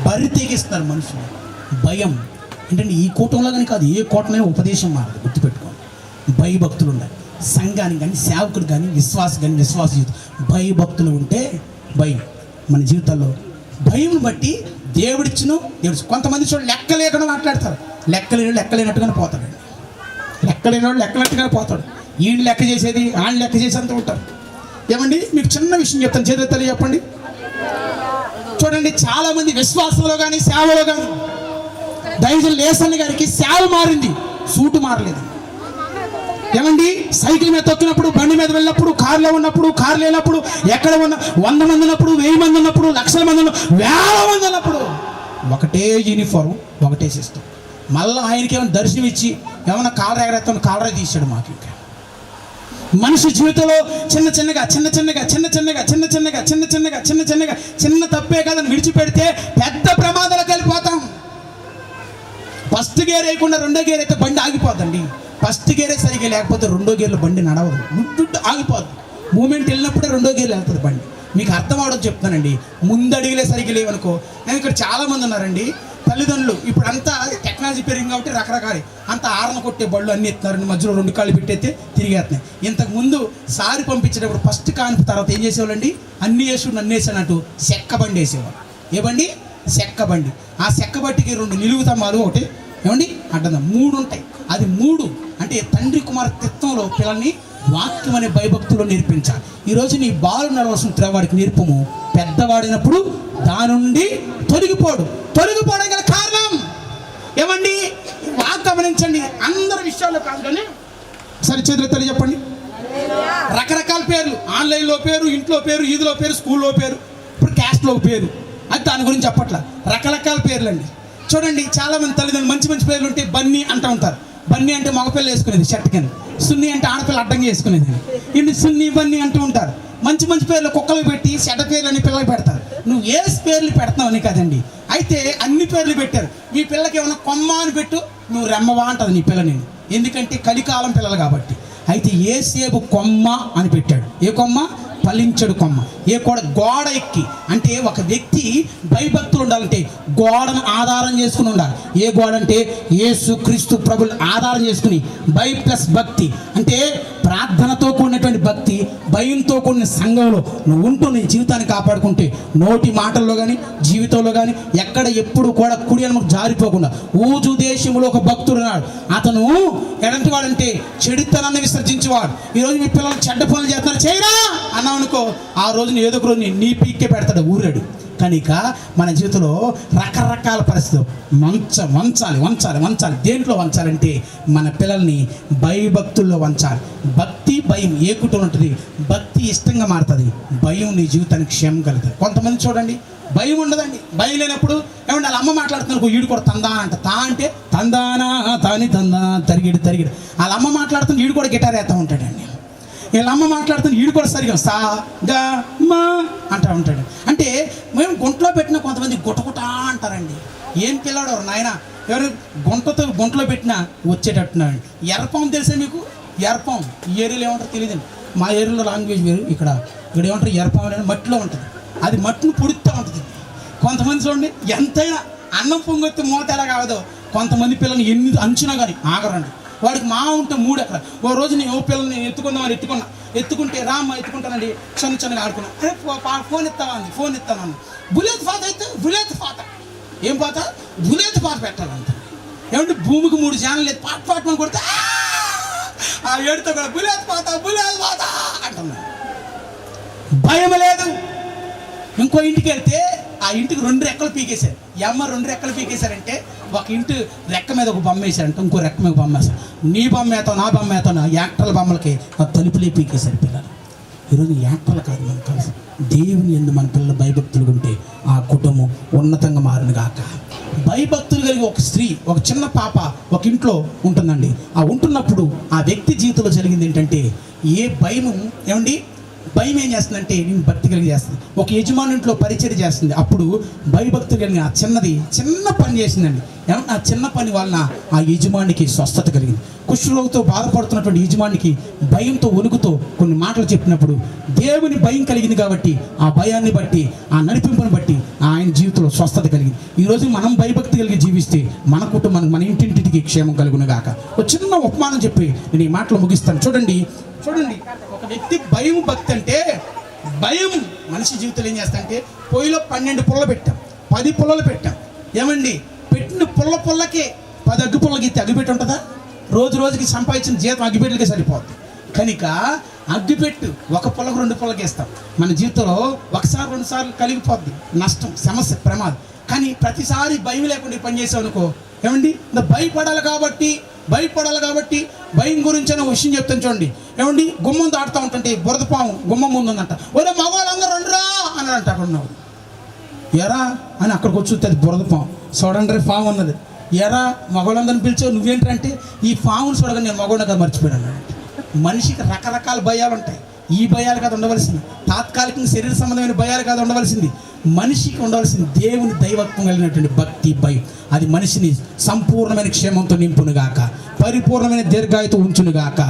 బరి తెగిస్తారు మనుషులు. భయం ఏంటంటే ఈ కూటంలో కానీ కాదు, ఏ కూటమైనా ఉపదేశం మారదు. గుర్తుపెట్టుకోండి, భయభక్తులు ఉండాలి. సంఘానికి కానీ సేవకుడు కానీ విశ్వాస జీవితం భయభక్తులు ఉంటే భయం మన జీవితాల్లో భయం బట్టి దేవుడు కొంతమంది చూడండి లెక్క లేకుండా మాట్లాడతారు. లెక్కలేనట్టుగానే పోతాడండి. లెక్కలేనట్టుగానే పోతాడు. ఈయన లెక్క చేసేది ఆయన లెక్క చేసేంత ఉంటారు. ఏమండి మీకు చిన్న విషయం చెప్తాను, చేతులు చెప్పండి. చూడండి చాలా మంది విశ్వాసంలో కానీ సేవలో కానీ దైవజనులు లేసన్న గారికి సేవ మారింది, సూటు మారలేదు. ఏమండి సైకిల్ మీద తొక్కినప్పుడు, బండి మీద వెళ్ళినప్పుడు, కారులో ఉన్నప్పుడు, కారు లేనప్పుడు, ఎక్కడ ఉన్న 100 మంది ఉన్నప్పుడు, 1000 మంది ఉన్నప్పుడు, లక్షల మంది ఉన్నప్పుడు, 1000 మంది ఉన్నప్పుడు ఒకటే యూనిఫారం, ఒకటే సిస్టమ్. మళ్ళీ ఆయనకి ఏమైనా దర్శనం ఇచ్చి ఏమన్నా కాలరా ఎగరేస్తాను, కాలరా తీసాడు. మాకు ఇంకా మనిషి జీవితంలో చిన్న తప్పే కాదని విడిచిపెడితే పెద్ద ప్రమాదాలకు వెళ్ళిపోతాం. ఫస్ట్ గేర్ వేయకుండా 2వ గేర్ అయితే బండి ఆగిపోద్దండి. ఫస్ట్ గేరే సరిగ్గా లేకపోతే 2వ గేర్లో బండి నడవదు, ఆగిపోద్ది. మూమెంట్ వెళ్ళినప్పుడే 2వ గేర్లో వెళ్తుంది బండి. మీకు అర్థం అవడం చెప్తానండి. ముందడిగిలే సరిగ్గా లేవనుకో. ఇక్కడ చాలామంది ఉన్నారండి తల్లిదండ్రులు. ఇప్పుడు అంతా టెక్నాలజీ పెరిగింది కాబట్టి రకరకాలు అంత ఆరణ కొట్టే బళ్ళు అన్నీ ఎత్తున్నారండి. మధ్యలో 2 కాళ్ళు పెట్టేస్తే తిరిగేస్తున్నాయి. ఇంతకుముందు సారి పంపించేటప్పుడు ఫస్ట్ కాని తర్వాత ఏం చేసేవాళ్ళండి? అన్నీ వేసి నన్ను వేసానంటూ చెక్క బండి వేసేవాళ్ళు. ఏ బండి? చెక్క బండి. ఆ చెక్క బండికి 2 నిలువు తమ్మాలు, ఒకటి ఏమండి అడ్డం 3 ఉంటాయి. అది 3 అంటే తండ్రి కుమార్ తత్వంలో పిల్లల్ని వాక్యం అనే భయభక్తులు నేర్పించాలి. ఈరోజు నీ బాలు నడవలసిన త్రేవాడికి నేర్పము. పెద్దవాడినప్పుడు దాని నుండి తొలగిపోవడం గల కారణం ఏమండి? వాక్ గమనించండి. అందరి విషయాల్లో కాదు కానీ సరే చేతులు చెప్పండి. రకరకాల పేర్లు, ఆన్లైన్లో పేరు, ఇంట్లో పేరు, ఈదులో పేరు, స్కూల్లో పేరు, ఇప్పుడు క్యాస్ట్లో పేరు. అది దాని గురించి చెప్పట్లా. రకరకాల పేర్లు అండి. చూడండి చాలామంది తల్లిదండ్రులు మంచి పేర్లు ఉంటే బన్నీ అంటూ ఉంటారు. బన్నీ అంటే మగపిల్ల వేసుకునేది షర్ట్ కింద, సున్ని అంటే ఆడపిల్ల అడ్డంగా వేసుకునేది. ఇన్ని సున్ని బన్నీ అంటూ ఉంటారు. మంచి పేర్లు కుక్కలు పెట్టి చెడ్డ పేర్లు అని పిల్లలు పెడతారు. నువ్వు ఏ పేర్లు పెడతావు అని కదండి. అయితే అన్ని పేర్లు పెట్టారు. మీ పిల్లకి ఏమైనా కొమ్మ అని పెట్టు, నువ్వు రెమ్మవా అంటది నీ పిల్ల. నేను ఎందుకంటే కలికాలం పిల్లలు కాబట్టి. అయితే ఏసేపు కొమ్మ అని పెట్టాడు. ఏ కొమ్మ? ఫలించడు కొమ్మ. ఏ గోడ ఎక్కి అంటే ఒక వ్యక్తి భయభక్తులు ఉండాలంటే గోడను ఆధారం చేసుకుని ఉండాలి. ఏ గోడ అంటే యేసుక్రీస్తు ప్రభుని ఆధారం చేసుకుని భయ ప్లస్ భక్తి అంటే ప్రార్థనతో కూడినటువంటి భక్తి, భయంతో కూడిన సంఘంలో నువ్వు ఉంటూ నీ జీవితాన్ని కాపాడుకుంటే నోటి మాటల్లో కానీ జీవితంలో కానీ ఎక్కడ ఎప్పుడు కూడా కుడి అని జారిపోకుండా. ఊజు దేశంలో ఒక భక్తుడు ఉన్నాడు. అతను ఎలాంటి వాడంటే చెడుతనాన్ని విసర్జించేవాడు. ఈరోజు మీ పిల్లలు చెడ్డ పనులు చేస్తున్నారు, చేయరా అన్నావు అనుకో, ఆ రోజున ఏదో ఒక రోజు నీ పీక్కే పెడతాడు ఊరాడు. కనుక మన జీవితంలో రకరకాల పరిస్థితులు వంచాలి. దేంట్లో వంచాలంటే మన పిల్లల్ని భయభక్తుల్లో వంచాలి. భక్తి భయం ఏ కుటుంబం ఉంటుంది? భక్తి ఇష్టంగా మారుతుంది, భయం నీ జీవితానికి క్షేమం కలుగుతుంది. కొంతమంది చూడండి భయం ఉండదండి. భయం లేనప్పుడు ఏమంటే వాళ్ళ అమ్మ మాట్లాడుతున్నారు, ఈడు కూడా తందా అంట. తా అంటే తందానా తాని తందా తరిగిడు. వాళ్ళ అమ్మ మాట్లాడుతున్న ఈడు కూడా గిటార్ వేస్తూ ఉంటాడండి. వీళ్ళ అమ్మ మాట్లాడుతున్న ఈడు కూడా సరిగా సా గా మా అంటూ ఉంటాడు. అంటే మేము గుంటలో పెట్టిన కొంతమంది గుటగుటా అంటారండి. ఏం పిల్లాడు నాయన, ఎవరు గుంటలో పెట్టినా వచ్చేటట్టున్నాడు. ఎర్రపాము తెలుసా మీకు? ఎర్రపాము ఈ ఏరియాలో ఏమంటారు తెలియదండి. మా ఏరియాలో లాంగ్వేజ్ వేరు. ఇక్కడ ఏమంటారు? ఎర్రపాము అనేది మట్టిలో ఉంటుంది. అది మట్టిని పొడుస్తూ ఉంటుంది. కొంతమంది చూడండి ఎంతైనా అన్నం పొంగొత్తి మూత ఎలా కావదో కొంతమంది పిల్లల్ని ఎన్ని అంచునా కానీ ఆగరండి. వాడికి మా ఉంటే 3 ఎకరాలు. ఓ రోజు నేను ఓ పిల్లల్ని ఎత్తుకుందామని ఎత్తుకుంటే రామ్మ ఎత్తుకుంటానండి, చిన్నగా ఆడుకున్నా. అరే ఫోన్ ఇస్తావా అండి, ఫోన్ ఇస్తాను. బుల్లెట్ పాత అయితే బుల్లెట్ పాత ఏం పాత, బుల్లెట్ పాత పెట్టాలంట. ఏమంటే భూమికి 3 ఛానల్ లేదు, పాటమని కొడితే ఆ ఏడుతో కూడా బుల్లెట్ పాత అంటున్నాను. భయం లేదు. ఇంకో ఇంటికి వెళ్తే ఆ ఇంటికి 2 రెక్కలు పీకేశారు. ఈ అమ్మ 2 రెక్కలు పీకేశారంటే ఒక ఇంటి రెక్క మీద ఒక బొమ్మ వేశారంట, ఇంకో రెక్క మీద బొమ్మ వేశారు. నీ బొమ్మ ఏతో నా బొమ్మ ఏతో యాక్టర్ల బొమ్మలకి ఆ తలుపులే పీకేశారు పిల్లలు. ఈరోజు యాక్టర్లు కాదు, మనం కలిసి దేవుని యందు మన పిల్లలు భయభక్తులు ఉంటే ఆ కుటుంబం ఉన్నతంగా మారును గాక. భయభక్తులు కలిగి ఒక స్త్రీ, ఒక చిన్న పాప ఒక ఇంట్లో ఉంటుందండి. ఆ ఉంటున్నప్పుడు ఆ వ్యక్తి జీవితంలో జరిగింది ఏంటంటే, ఏ భయము ఏమండి, భయం ఏం చేస్తుందంటే నేను భక్తి కలిగి చేస్తుంది. ఒక యజమాని ఇంట్లో పరిచర్య చేస్తుంది. అప్పుడు భయభక్తులు కలిగిన ఆ చిన్న పని చేసిందండి. ఆ చిన్న పని వలన ఆ యజమానికి స్వస్థత కలిగింది. కుష్ఠరోగితో బాధపడుతున్నటువంటి యజమానికి భయంతో వణుకుతో కొన్ని మాటలు చెప్పినప్పుడు దేవుని భయం కలిగింది కాబట్టి ఆ భయాన్ని బట్టి ఆ నడిపింపుని బట్టి ఆయన జీవితంలో స్వస్థత కలిగింది. ఈరోజు మనం భయభక్తి కలిగి జీవిస్తే మన కుటుంబానికి మన ఇంటింటికి క్షేమం కలుగును గాక. ఒక చిన్న ఉపమానం చెప్పి నేను ఈ మాటలు ముగిస్తాను. చూడండి, ఒక వ్యక్తి భయం భక్తి అంటే, భయం మనిషి జీవితంలో ఏం చేస్తాడంటే, పొయ్యిలో 12 పుల్లలు పెట్టాం, 10 పుల్లలు పెట్టాం. ఏమండి, పెట్టిన పుల్లకే 10 అగ్గి పుల్లకి అగ్గిపెట్టి ఉంటుందా? రోజుకి సంపాదించిన జీతం అగ్గిపెట్టులకే సరిపోద్ది. కనుక అగ్గిపెట్టు ఒక పుల్లకు 2 పుల్లకి ఇస్తాం. మన జీవితంలో 1-2 సార్లు కలిగిపోద్ది నష్టం, సమస్య, ప్రమాదం. కానీ ప్రతిసారి భయం లేకుండా పని చేసావు అనుకో, ఏమండి, భయపడాలి కాబట్టి భయం గురించి అనే విషయం చెప్తాను. చూడండి, ఏమండి, గుమ్మం దాటుతూ ఉంటుంటే బురద పాము గుమ్మం ముందు ఉందంట. ఒరే మగవాళ్ళందరూ రండిరా అని అంట. అక్కడ ఉన్నావు ఎరా అని అక్కడికి వచ్చి అది బురద పాము. చూడండి పాము ఉన్నది. ఎరా మగవాళ్ళందరిని పిలిచావు నువ్వేంటంటే, ఈ పామును చూడగా నేను మగవాడిని కదా మర్చిపోయాను. మనిషికి రకరకాల భయాలు ఉంటాయి. ఈ భయాలు కాదు ఉండవలసింది, తాత్కాలికంగా శరీర సంబంధమైన భయాలు కాదు ఉండవలసింది. మనిషికి ఉండవలసింది దేవుని దైవత్వం కలిగినటువంటి భక్తి, భయం. అది మనిషిని సంపూర్ణమైన క్షేమంతో నింపునుగాక, పరిపూర్ణమైన దీర్ఘాయుతో ఉంచునుగాక.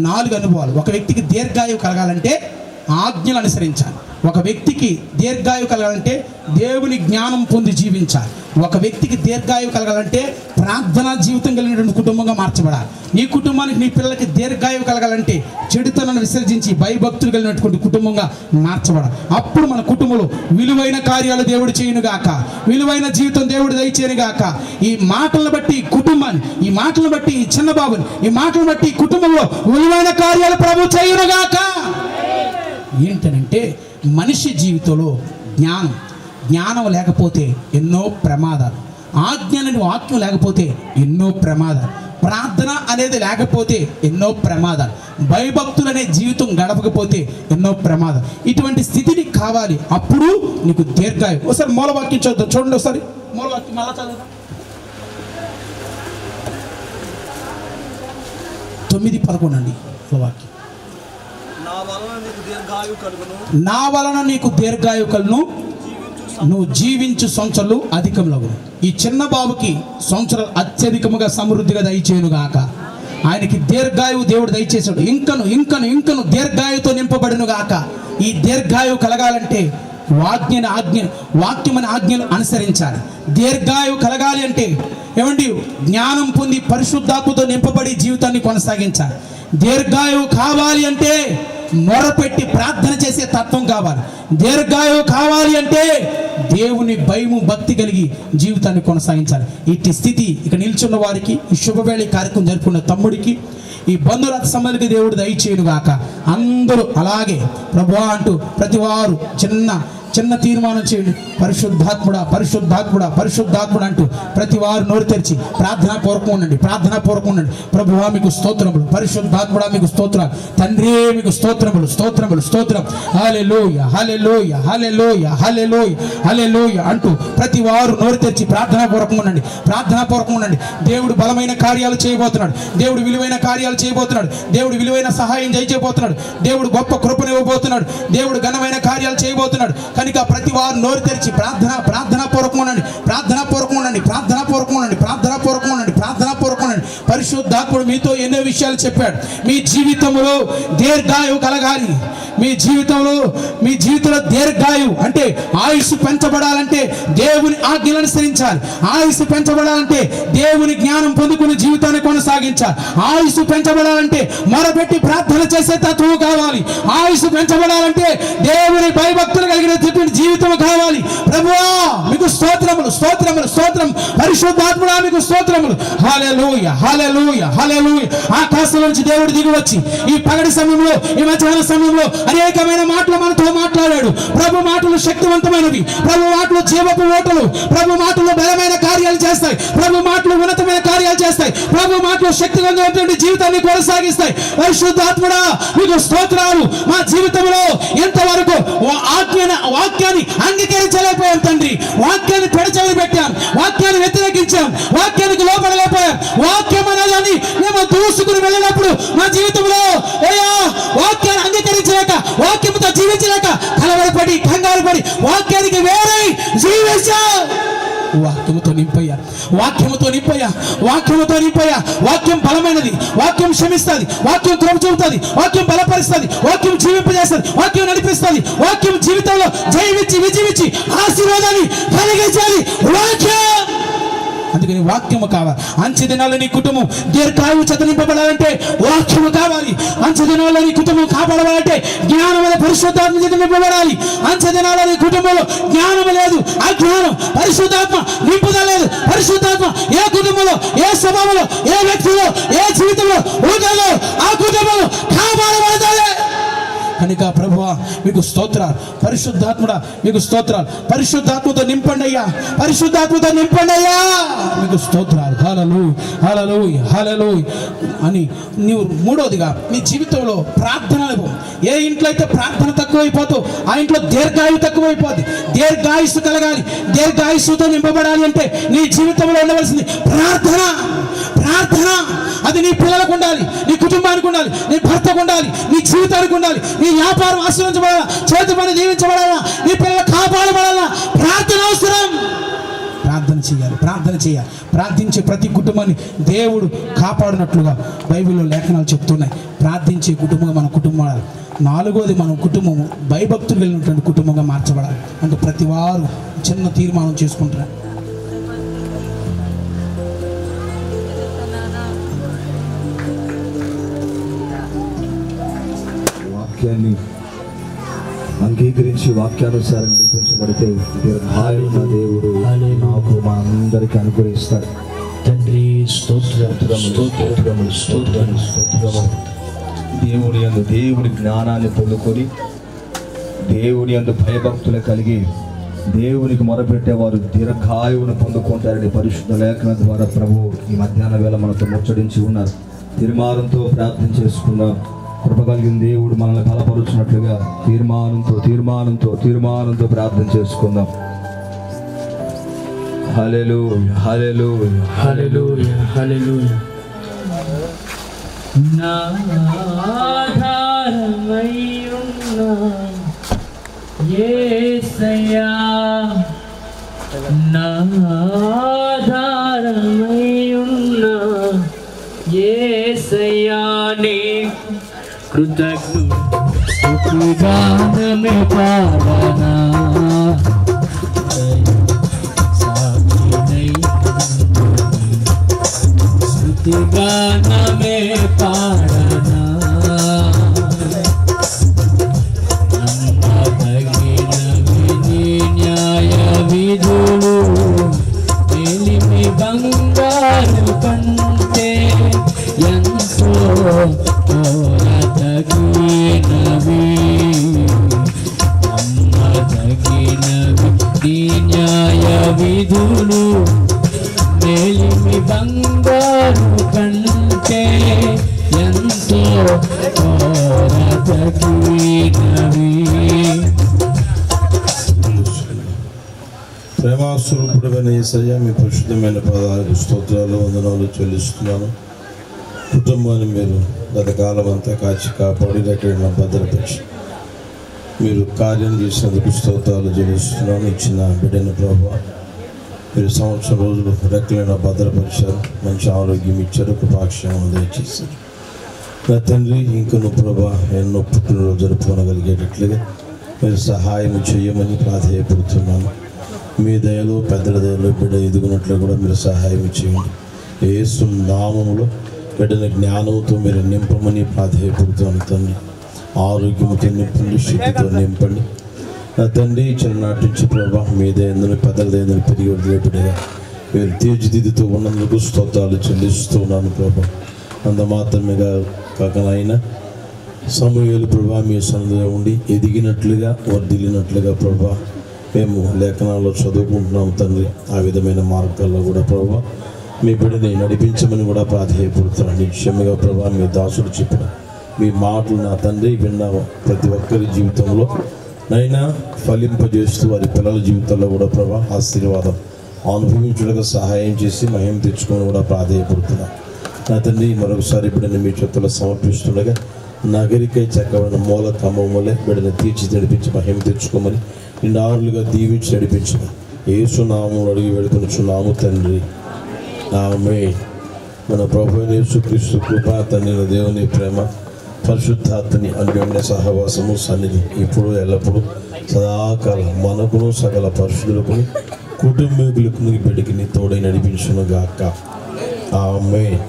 4 అనుభవాలు. ఒక వ్యక్తికి దీర్ఘాయువు కలగాలంటే ఆజ్ఞలు అనుసరించాలి. ఒక వ్యక్తికి దీర్ఘాయువు కలగాలంటే దేవుని జ్ఞానం పొంది జీవించాలి. ఒక వ్యక్తికి దీర్ఘాయువు కలగాలంటే ప్రార్థనా జీవితం కలిగినటువంటి కుటుంబంగా మార్చబడాలి. నీ కుటుంబానికి, నీ పిల్లలకి దీర్ఘాయువు కలగాలంటే చెడుతనాన్ని విసర్జించి భయభక్తులు కలిగినటువంటి కుటుంబంగా మార్చబడాలి. అప్పుడు మన కుటుంబంలో విలువైన కార్యాలు దేవుడు చేయునుగాక, విలువైన జీవితం దేవుడు దయచేయునుగాక. ఈ మాటలను బట్టి కుటుంబాన్ని, ఈ మాటలను బట్టి ఈ చిన్న బాబుని, ఈ మాటలను బట్టి కుటుంబంలో విలువైన కార్యాలు ప్రభు చేయునుగాక. ఏంటనంటే మనిషి జీవితంలో జ్ఞానం లేకపోతే ఎన్నో ప్రమాదాలు, ఆజ్ఞలను వాక్యం లేకపోతే ఎన్నో ప్రమాదాలు, ప్రార్థన అనేది లేకపోతే ఎన్నో ప్రమాదాలు, భయభక్తులు అనే జీవితం గడపకపోతే ఎన్నో ప్రమాదాలు. ఇటువంటి స్థితిని కావాలి. అప్పుడు నీకు దీర్ఘాయువు. ఒకసారి మూలవాక్యం చూద్దాం. చూడండి ఒకసారి మూలవాక్యం మళ్ళా చదువుదాం. 9:11 అండి మూలవాక్యం. నా వలన నీకు దీర్ఘాయువు కలుగును, నువ్వు జీవించు సంవత్సరాలు అధికంలో. ఈ చిన్న బాబుకి సంవత్సరాలు అత్యధికముగా సమృద్ధిగా దయచేయునుగాక. ఆయనకి దీర్ఘాయువు దేవుడు దయచేశాడు. ఇంకను దీర్ఘాయువుతో నింపబడునుగాక. ఈ దీర్ఘాయువు కలగాలంటే వాక్యమని ఆజ్ఞలు అనుసరించాలి. దీర్ఘాయువు కలగాలి అంటే ఏమండి, జ్ఞానం పొంది పరిశుద్ధాత్మతో నింపబడి జీవితాన్ని కొనసాగించాలి. దీర్ఘాయువు కావాలి అంటే మొరపెట్టి ప్రార్థన చేసే తత్వం కావాలి. దీర్ఘాయువు కావాలి అంటే దేవుని భయము భక్తి కలిగి జీవితాన్ని కొనసాగించాలి. ఇట్టి స్థితి ఇక నిల్చున్న వారికి, ఈ శుభవేళ కార్యక్రమం జరుపుకున్న తమ్ముడికి, ఈ బంధురథ సంబంధికి దేవుడు దయచేయునుగాక. అందరూ అలాగే ప్రభువా అంటూ ప్రతి వారు చిన్న తీర్మానం చేయండి. పరిశుద్ధాత్ముడా అంటూ ప్రతి వారు నోరు తెరిచి ప్రార్థనాపూర్వకం ఉండండి. ప్రభువా మీకు స్తోత్రములు, పరిశుద్ధాత్ముడా మీకు స్తోత్రాలు, తండ్రి మీకు స్తోత్రం. హల్లెలూయా అంటూ ప్రతి వారు నోరు తెరిచి ప్రార్థనాపూర్వకం ఉండండి. దేవుడు బలమైన కార్యాలు చేయబోతున్నాడు. దేవుడు విలువైన కార్యాలు చేయబోతున్నాడు. దేవుడు విలువైన సహాయం చేయబోతున్నాడు. దేవుడు గొప్ప కృపను ఇవ్వబోతున్నాడు. దేవుడు ఘనమైన కార్యాలు చేయబోతున్నాడు. కనుక ప్రతి వారు నోరు తెరిచి ప్రార్థనాపూర్వకం ఉండండి. పరిశుద్ధ పరిశుద్ధాత్ముడు మీతో ఎన్నో విషయాలు చెప్పాడు. మీ జీవితంలో దీర్ఘాయువు కలగాలి. మీ జీవితంలో దీర్ఘాయువు అంటే ఆయుష్ పెంచబడాలంటే దేవుని ఆజ్ఞలను అనుసరించాలి. ఆయుష్ పెంచబడాలంటే దేవుని జ్ఞానం పొందుకుని జీవితాన్ని కొనసాగించాలి. ఆయుష్ పెంచబడాలంటే మొరపెట్టి ప్రార్థన చేసే తత్వం కావాలి. ఆయుష్ పెంచబడాలంటే దేవుని భయభక్తులు కలిగినటువంటి జీవితం కావాలి. ప్రభువా మీకు స్తోత్రములు, స్తోత్రములు, స్తోత్రం. పరిశుద్ధాత్ముడా మీకు స్తోత్రములు. హల్లెలూయా, హల్లెలూయా, హల్లెలూయా. ఆకాశం నుంచి దేవుడు దిగి వచ్చి ఈ పగటి సమయంలో, ఈ మధ్యాహ్న సమయంలో అనేకమైన మాటలు మనతో మాట్లాడాడు. ప్రభు మాటలు శక్తివంతమైనవి. ప్రభు మాటలు జీవపు ఓటలు. ప్రభు మాటలు బలమైన కార్యాలు చేస్తాయి. ప్రభు మాటలు ఉన్నతమైన కార్యాలు చేస్తాయి. ప్రభు మాటలు శక్తివంతమైనటువంటి జీవితాన్ని కొనసాగిస్తాయి. పరిశుద్ధాత్ముడా మీకు స్తోత్రాలు. మా జీవితంలో ఎంతవరకు వాక్యాన్ని అంగీకరించలేకపోయాం తండ్రి. వాక్యాన్ని పెడచెవిన పెట్టాం, వాక్యాన్ని వ్యతిరేకించాం, వాక్యానికి లోపడలేకపోయాం. వాక్యం అనేది మేము దూసుకుని వెళ్ళినప్పుడు మా జీవితంలో వాక్యాన్ని అంగీకరించలేక, వాక్యంతో జీవించలేక కలవరపడి కంగారు పడి వాక్యానికి వేరే జీవించాం. వాక్యముతో నింపయ్యా, వాక్యముతో నింపయ్యా, వాక్యముతో నింపయ్యా. వాక్యం బలమైనది. వాక్యం క్షమిస్తుంది. వాక్యం కృప చూపుతుంది. వాక్యం బలపరుస్తుంది. వాక్యం జీవింపజేస్తుంది. వాక్యం నడిపిస్తుంది. వాక్యం జీవితంలో జయించి విజయించి ఆశీర్వాదాన్ని కలిగించాలి. వాక్యం అందుకని వాక్యము కావాలి. అంచె దినాల్లో నీ కుటుంబం దీర్ఘాయువు చేత నింపబడాలంటే వాక్యము కావాలి. అంచె దినాల్లో నీ కుటుంబం కాపాడవాలంటే జ్ఞానం అనే పరిశుద్ధాత్మ చేత నింపబడాలి. అంచె దినాల్లో నీ కుటుంబంలో జ్ఞానం లేదు, అజ్ఞానం, పరిశుద్ధాత్మ నింపుదల లేదు. పరిశుద్ధాత్మ ఏ కుటుంబంలో, ఏ స్వభావంలో, ఏ వ్యక్తిలో, ఏ జీవితంలో ఉండాలో ఆ కుటుంబంలో కాపాడబడతాయి. కనుక ప్రభువా మీకు స్తోత్రాలు. పరిశుద్ధాత్ముడా మీకు స్తోత్రాలు. పరిశుద్ధాత్మతో నింపండి అయ్యా, పరిశుద్ధాత్మతో నింపండి అయ్యా, మీకు స్తోత్రాలు. హల్లెలూయా, హల్లెలూయా, హల్లెలూయా అని నీవు మూడోదిగా నీ జీవితంలో ప్రార్థన అనుభవం. ఏ ఇంట్లో అయితే ప్రార్థన తక్కువైపోతావు ఆ ఇంట్లో దీర్ఘాయువు తక్కువైపోద్ది. దీర్ఘాయుస్సు కలగాలి. దీర్ఘాయుస్సుతో నింపబడాలి అంటే నీ జీవితంలో ఉండవలసింది ప్రార్థన. ప్రార్థన అది నీ పిల్లలకు ఉండాలి, నీ కుటుంబానికి ఉండాలి, నీ భర్తకు ఉండాలి, నీ జీవితానికి ఉండాలి. నీ వ్యాపారం ఆశ్రయించబడాలా, చేతి పని దీవించబడాలా, నీ పిల్లలు కాపాడబడాలా. ప్రార్థన అవసరం. ప్రార్థన చేయాలి, ప్రార్థన చేయాలి. ప్రార్థించే ప్రతి కుటుంబాన్ని దేవుడు కాపాడినట్లుగా బైబిల్లో లేఖనాలు చెప్తున్నాయి. ప్రార్థించే కుటుంబంగా మన కుటుంబాలు. నాలుగోది మన కుటుంబము భయభక్తులు కలిగినటువంటి కుటుంబంగా మార్చబడాలి. అంటే ప్రతి వారు చిన్న తీర్మానం చేసుకుంటున్నారు. వాక్యాన్ని అంగీకరించి వాక్యానుసారం నడిపించబడితే దీర్ఘాయువున్న దేవుడు నాకు మా అందరికీ అనుగ్రహిస్తాడు. తండ్రి స్తోత్రములు, స్తోత్రములు, స్తోత్రములు, స్తోత్రములు. దేవుడి జ్ఞానాన్ని పొందుకొని దేవుడి యందు భయభక్తులు కలిగి దేవునికి మొరపెట్టేవారు దీర్ఘాయువును పొందుకుంటారని పరిశుద్ధ లేఖన ద్వారా ప్రభు ఈ మధ్యాహ్న వేళ మనతో ముచ్చడించి ఉన్నారు. తీర్మానంతో ప్రార్థన చేసుకున్నాం. కృప కలిగిన దేవుడు మనల్ని బలపరుచినట్లుగా తీర్మానంతో ప్రార్థన చేసుకుందాం. హల్లెలూయా, హల్లెలూయా, హల్లెలూయా, హల్లెలూయా. నా ఆధారమై ఉన్న యేసయ్యా, నా ఆధారమై ఉన్న యేసయ్యా, నీకు కృతజ్ఞతామే పాడనా, స్తుతిగానమే పాడనా, నమ్మదగినవి నీ న్యాయ విధులు, వెలిమి బంగారు కంటే ఎంతో నమ్మదగినవి, నీ న్యాయ విధులు, వెలిమి బంగారు కంటే ఎంతో నమ్మదగినవి. ప్రేమాస్వరూపుడైన యేసయ్య మీ పరిశుద్ధమైన పాదాలకు స్తోత్రాలు, వందనాలు చెల్లిస్తున్నాను. కుటుంబాన్ని మీరు గత కాలం అంతా కాచి కాపాడి ఎక్కడైనా భద్రపరిచి మీరు కార్యం చేసినందుకు స్తోత్రాలు చెల్లిస్తున్నాను. ఇచ్చిన బిడ్డను ప్రభువా మీరు సంవత్సరం రోజులు రెక్కలైన భద్రపరిచారు, మంచి ఆరోగ్యం ఇచ్చారు, కృపాక్షేమం దయచేశారు. నా తండ్రి ఇంకను ప్రభా ఎన్నో పుట్టినరోజు జరుపుకోగలిగేటట్లుగా మీరు సహాయం చేయమని ప్రాధేయపడుతున్నాను. మీ దయలో పెద్దల దయలో బిడ్డ ఎదుగునట్లు కూడా మీరు సహాయం చేయండి. యేసు నామములో బిడ్డల జ్ఞానంతో మీరు నింపమని ప్రాధేయపడుతున్నాను తండ్రి. ఆరోగ్యంతో నింపండి, శక్తితో నింపండి. నా తండ్రి చిన్ననాటి నుంచి ప్రభా మీ దయందులు పెద్దల దయందులు పెరిగి వదిలేపడిగా మీరు తీర్చిదిద్దుతూ ఉన్నందుకు స్తోత్రాలు చెల్లిస్తున్నాను ప్రభా. అంత మాత్రమేగా కాకనైనా సమూయేలు ప్రభా మీ సన్నిధిలో ఉండి ఎదిగినట్లుగా వర్ధిల్లినట్లుగా ప్రభా మేము లేఖనాల్లో చదువుకుంటున్నాం తండ్రి. ఆ విధమైన మార్గాల్లో కూడా ప్రభా మీ బిడ్డని నడిపించమని కూడా ప్రాధేయపడుతున్నాను. నిశ్చయముగా ప్రభా మీ దాసుడు చెప్పిన మీ మాటలు నా తండ్రి విన్న ప్రతి ఒక్కరి జీవితంలో నైనా ఫలింపజేస్తూ వారి పిల్లల జీవితాల్లో కూడా ప్రభా ఆశీర్వాదం అనుభవించుటకు సహాయం చేసి మహిమ తెచ్చుకొని కూడా ప్రాధేయపడుతున్నాను. నా తండ్రి మరొకసారి బిడ్డని మీ చేతుల్లో సమర్పిస్తుండగా నగరికై చక్కబడిన మూల కమ్మములే బిడ్డని తీర్చి నడిపించి మహిమ తెచ్చుకోమని నిండారులుగా దీవించి నడిపించమని యేసు నామములో అడిగి వేడుకొనుచున్నాము తండ్రి, ఆమేన్. మన ప్రభువైన యేసుక్రీస్తు కృప, తండ్రి దేవుని ప్రేమ, పరిశుద్ధాత్మని అన్యోన్య సహవాసము సన్నిధి ఇప్పుడు ఎల్లప్పుడూ సదాకాలం మనకును సకల పరిశుద్ధులకు కుటుంబీకులకు బిడ్డకి తోడై నడిపించును గాక. ఆమేన్.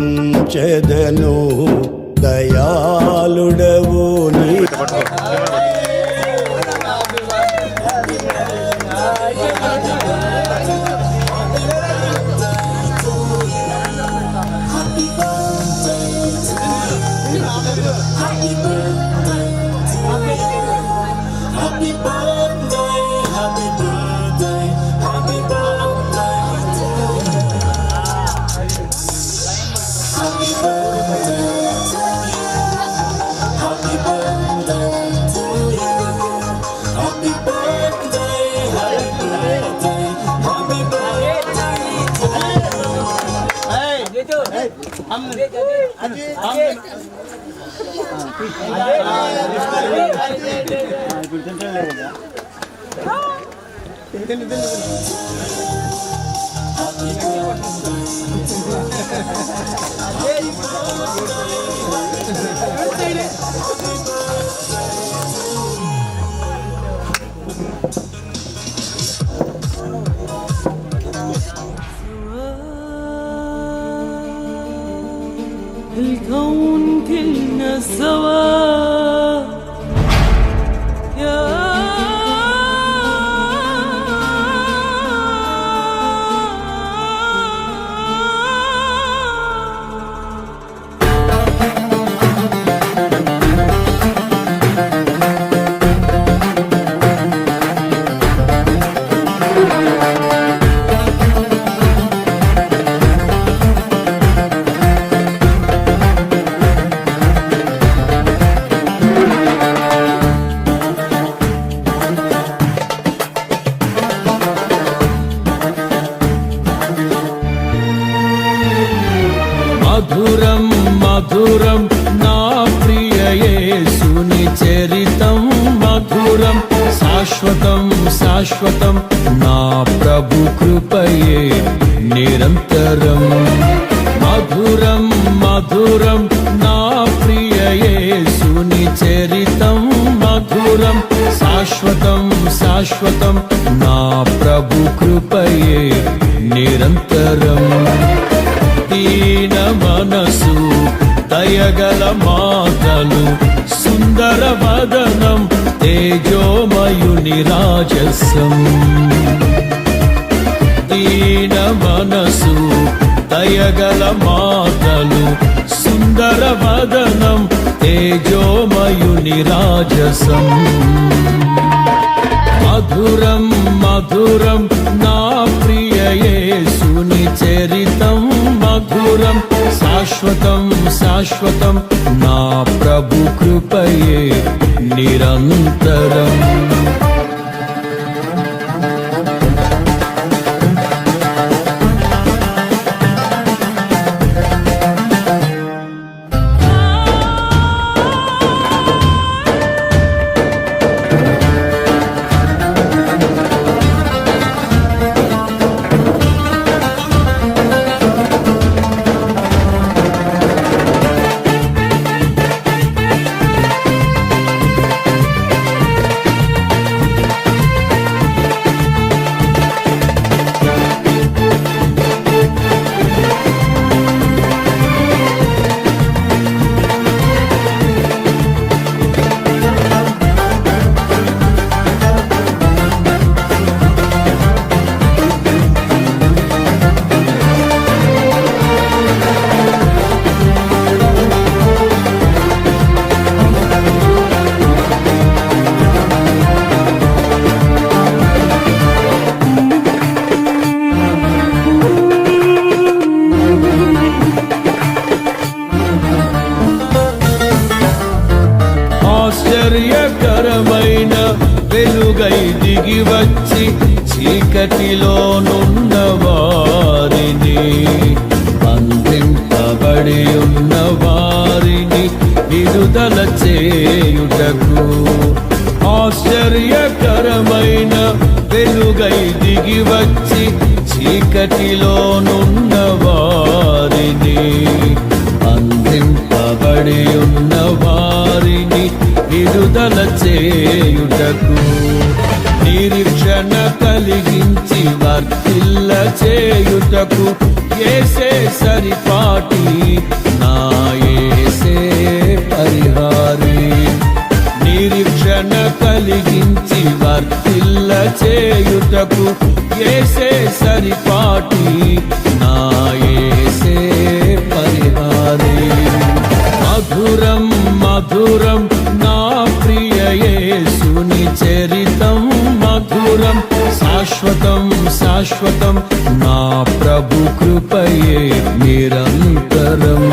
సన్నుతించెదను దయాళుడవు నీ الكون كلنا سوا يا మధురం మధురం నా ప్రియ యేసుని చరితం మధురం శాశ్వతం శాశ్వతం నా ప్రభు కృపయే నిరంతరం. మధురం మధురం నా ప్రియ యేసుని చరితం మధురం శాశ్వతం శాశ్వతం నా ప్రభు కృపయే నిరంతరం. దీన మనసు దయగల మాటలు సుందర వదనం తేజోమయుని రాజసం. దీన మనసు దయగల మాటలు సుందర వదనం తేజోమయుని రాజసం మధురం మధురం నా ప్రియ యేసుని చరితం మధురం శాశ్వతం శాశ్వతం నా ప్రభు కృపయే నిరంతరం ఆశ్చర్యకరమైన వెలుగై దిగి వచ్చి చీకటిలోనున్న వారిని బంధింపబడి ఉన్న వారిని విడుదల చేయుటకు ఆశ్చర్యకరమైన వెలుగై దిగి వచ్చి చీకటిలోనున్న వారిని బంధింపబడి ఉన్న వారిని విడుదల చేయుటకు నిరీక్షణ కలిగించి వర్తిల్ల చేయుటకు యేసే సరిపాటి నా యేసే పరిహారి నిరీక్షణ కలిగించి వర్తిల్ల చేయుటకు యేసే సరిపాటి నా యేసే పరిహారి మధురం మధురం నా ప్రియ యేసుని చరితం మధురం శాశ్వతం శాశ్వతం నా ప్రభు కృపయే నిరంతరం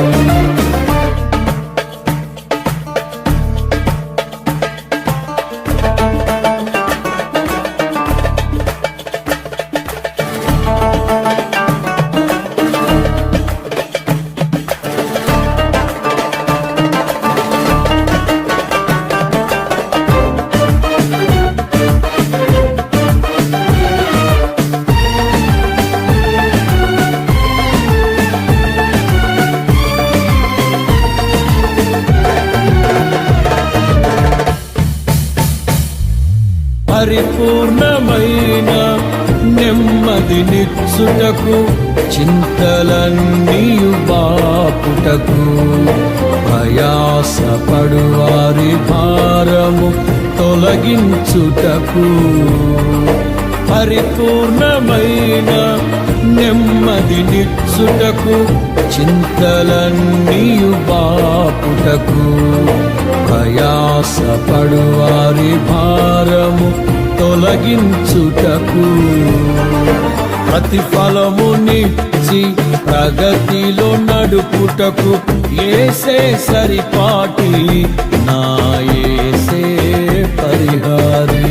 పరిపూర్ణమైన నెమ్మదినిచ్చుటకు చింతలన్నీయు బాపుటకు ప్రయాసపడు వారి భారము తొలగించుటకు పరిపూర్ణమైన నెమ్మదినిచ్చుటకు చింతలన్నీయు బాపుటకు ప్రయాసపడు వారి భారము తొలగించుటకు ప్రతిఫలమునిచ్చి ప్రగతిలో నడుపుటకు యేసే సరిపాటి నా యేసే పరిహారి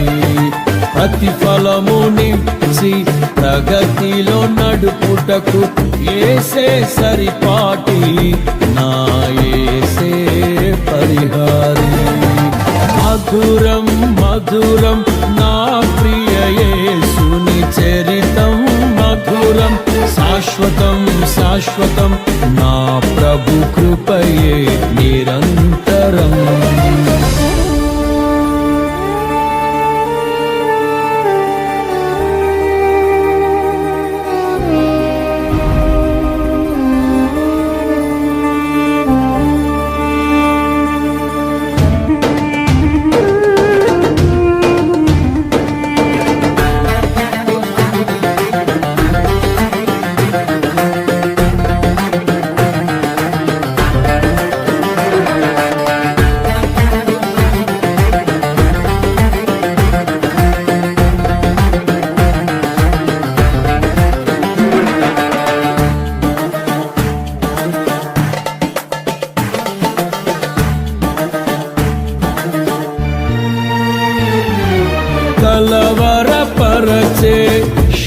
ప్రతిఫలమునిచ్చి ప్రగతిలో నడుపుటకు యేసే సరిపాటి నా యేసే పరిహారి మధురం మధురం నా ప్రియ యేసుని చరితం మధురం శాశ్వతం శాశ్వతం నా ప్రభు కృపయే నిరంతరం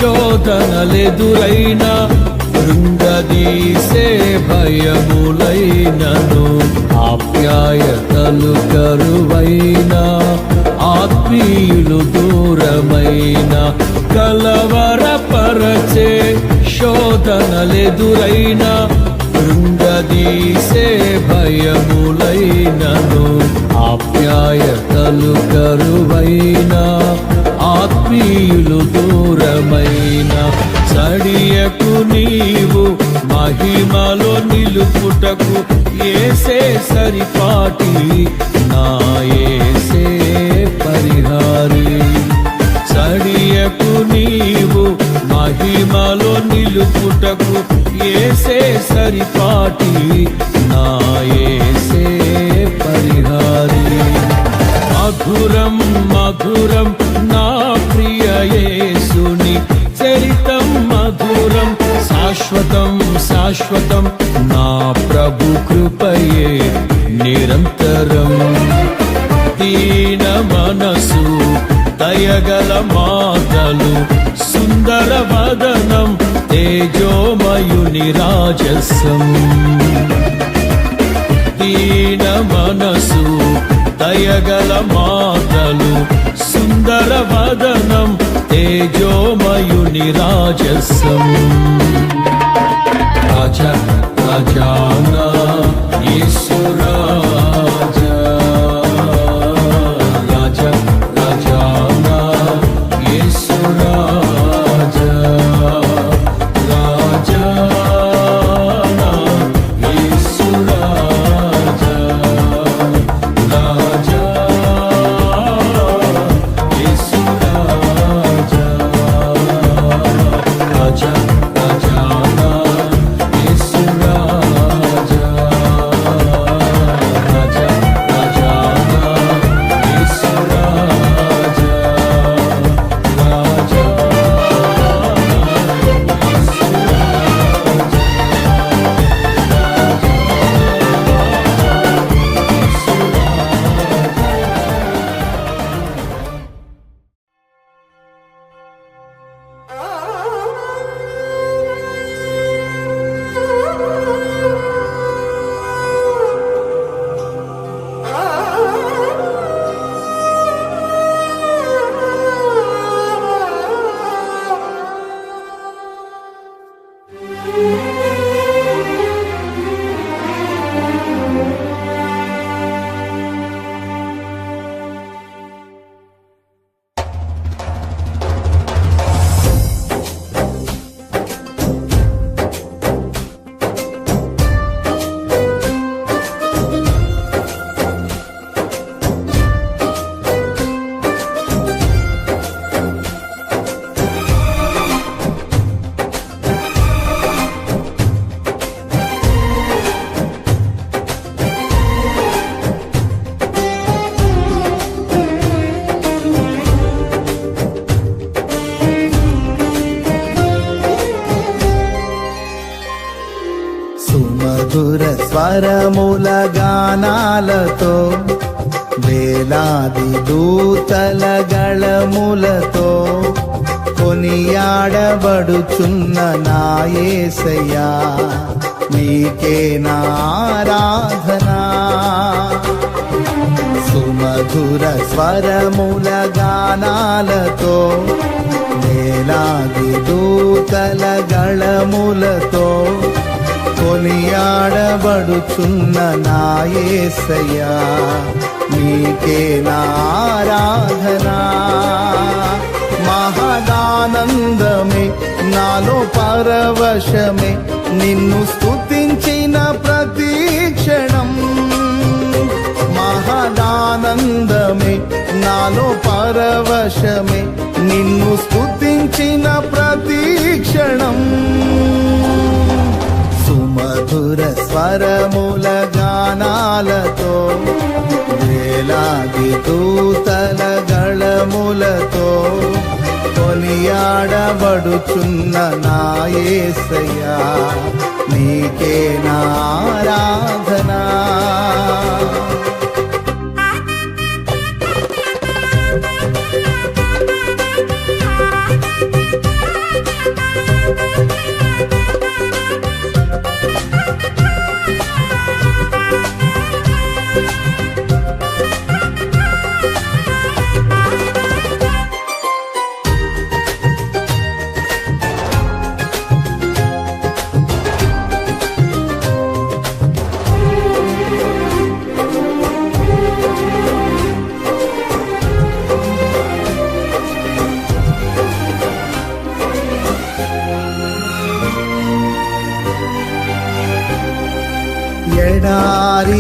శోధనలెదురైన కృంగదీసే భయములైనను ఆప్యాయతలు కరువైన ఆత్మీయులు దూరమైన కలవరపరచే శోధనలెదురైన కృంగదీసే భయములైనను ఆప్యాయతలు కరువైన ఆత్మీయులు దూరమైన సడియకు నీవు మహిమలో నిలుపుటకు యేసే సరిపాటి నా యేసే పరిహారి సడియకు నీవు మహిమలో నిలుపుటకు యేసే సరిపాటి నా యేసే పరిహారి మధురం మధురం నా ప్రియ యేసుని చరితం మధురం శాశ్వతం శాశ్వతం నా ప్రభు కృపయే నిరంతరం దీన మనసు దయగల మాటలు సుందర వదనం తేజోమయుని రాజసం దీన మనసు దయగల మాటలు సుందర వదనం తేజోమయుని రాజసం రాజా రాజానా యేసు రాజా రాజా రాజానా యేసు రాజా రాజానా యేసు రాజా రాజా యేసు రాజా రాజా రాజానా యేసు రాజా రాజా రాజానా యేసు రాజా రాజా సుమధుర స్వరముల గానాలతో వేలాది దూతల గళములతో కొనియాడబడుచున్న నా యేసయ్యా నీకే నా ఆరాధనా సుమధుర స్వరముల గానాలతో వేలాది దూతల గళములతో కొనియాడబడుచున్న నా యేసయ్యా నీకే నా ఆరాధనా మహదానందమే నాలో పరవశమే నిన్ను స్తుతించిన ప్రతి క్షణం మహదానందమే నాలో పరవశమే నిన్ను స్తుతించిన ప్రతి క్షణం సుమధుర స్వరముల గానాలతో వేలాది దూతల గళములతో కొనియాడబడుచున్న నా యేసయ్యా నీకే నా ఆరాధనా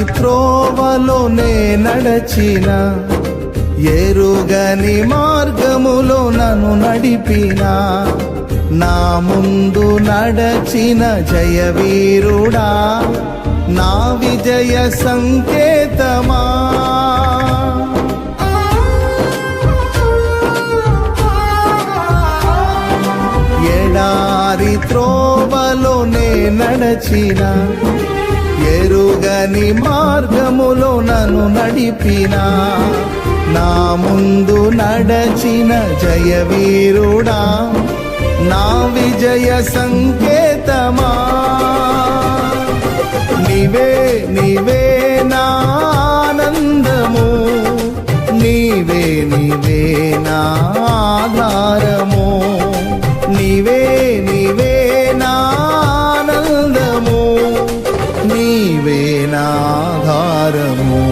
త్రోవలోనే నడచిన, ఎరుగని మార్గములో నన్ను నడిపిన, నా ముందు నడచిన జయవీరుడా, నా విజయ సంకేతమా. ఎడారి త్రోవలోనే నడచిన, ఎరుగని మార్గములో నన్ను నడిపిన, నా ముందు నడచిన జయవీరుడా, నా విజయ సంకేతమా. నీవే నీవే నా ఆనందము, నీవే నీవే నా ఆధారము, నీవే నీవే నా ఆనందము, నీవే నా ఆధారము.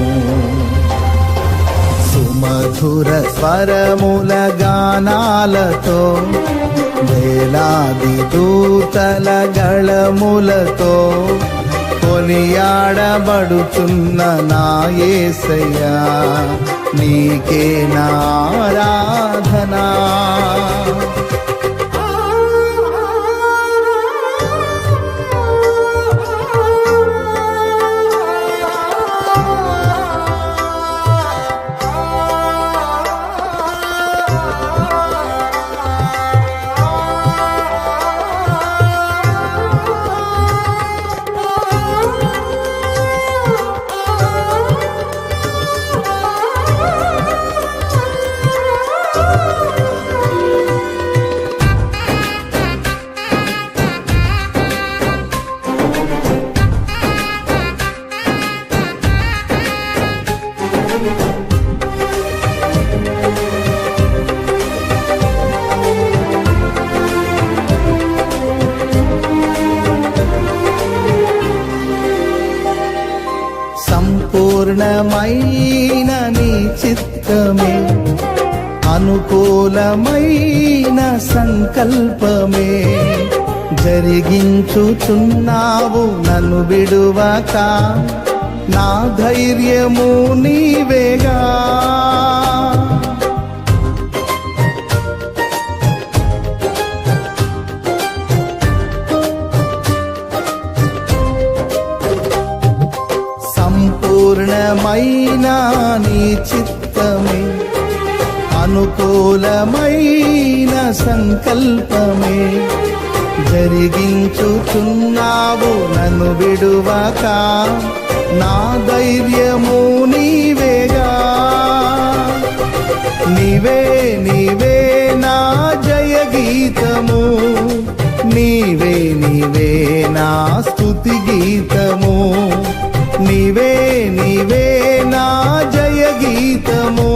సుమధుర స్వరముల గానాలతో, వేలాది దూతల గళములతో కొనియాడబడుచున్న నా యేసయ్యా, నీకే నా ఆరాధనా. సంపూర్ణమైన నీ చిత్తమే, అనుకూలమైన సంకల్పమే జరిగించుచున్నావు నన్ను విడువక, నా ధైర్యము నీవేగా. సంపూర్ణమైన నీ చిత్తమే, అనుకూలమైన సంకల్పమే జరిగించుచున్నావు నన్ను విడువక, నా ధైర్యము నీవేగా. నీవే నీవే నా జయ గీతము, నీవే నీవే నా స్తుతి గీతము, నీవే నీవే నా జయ గీతము,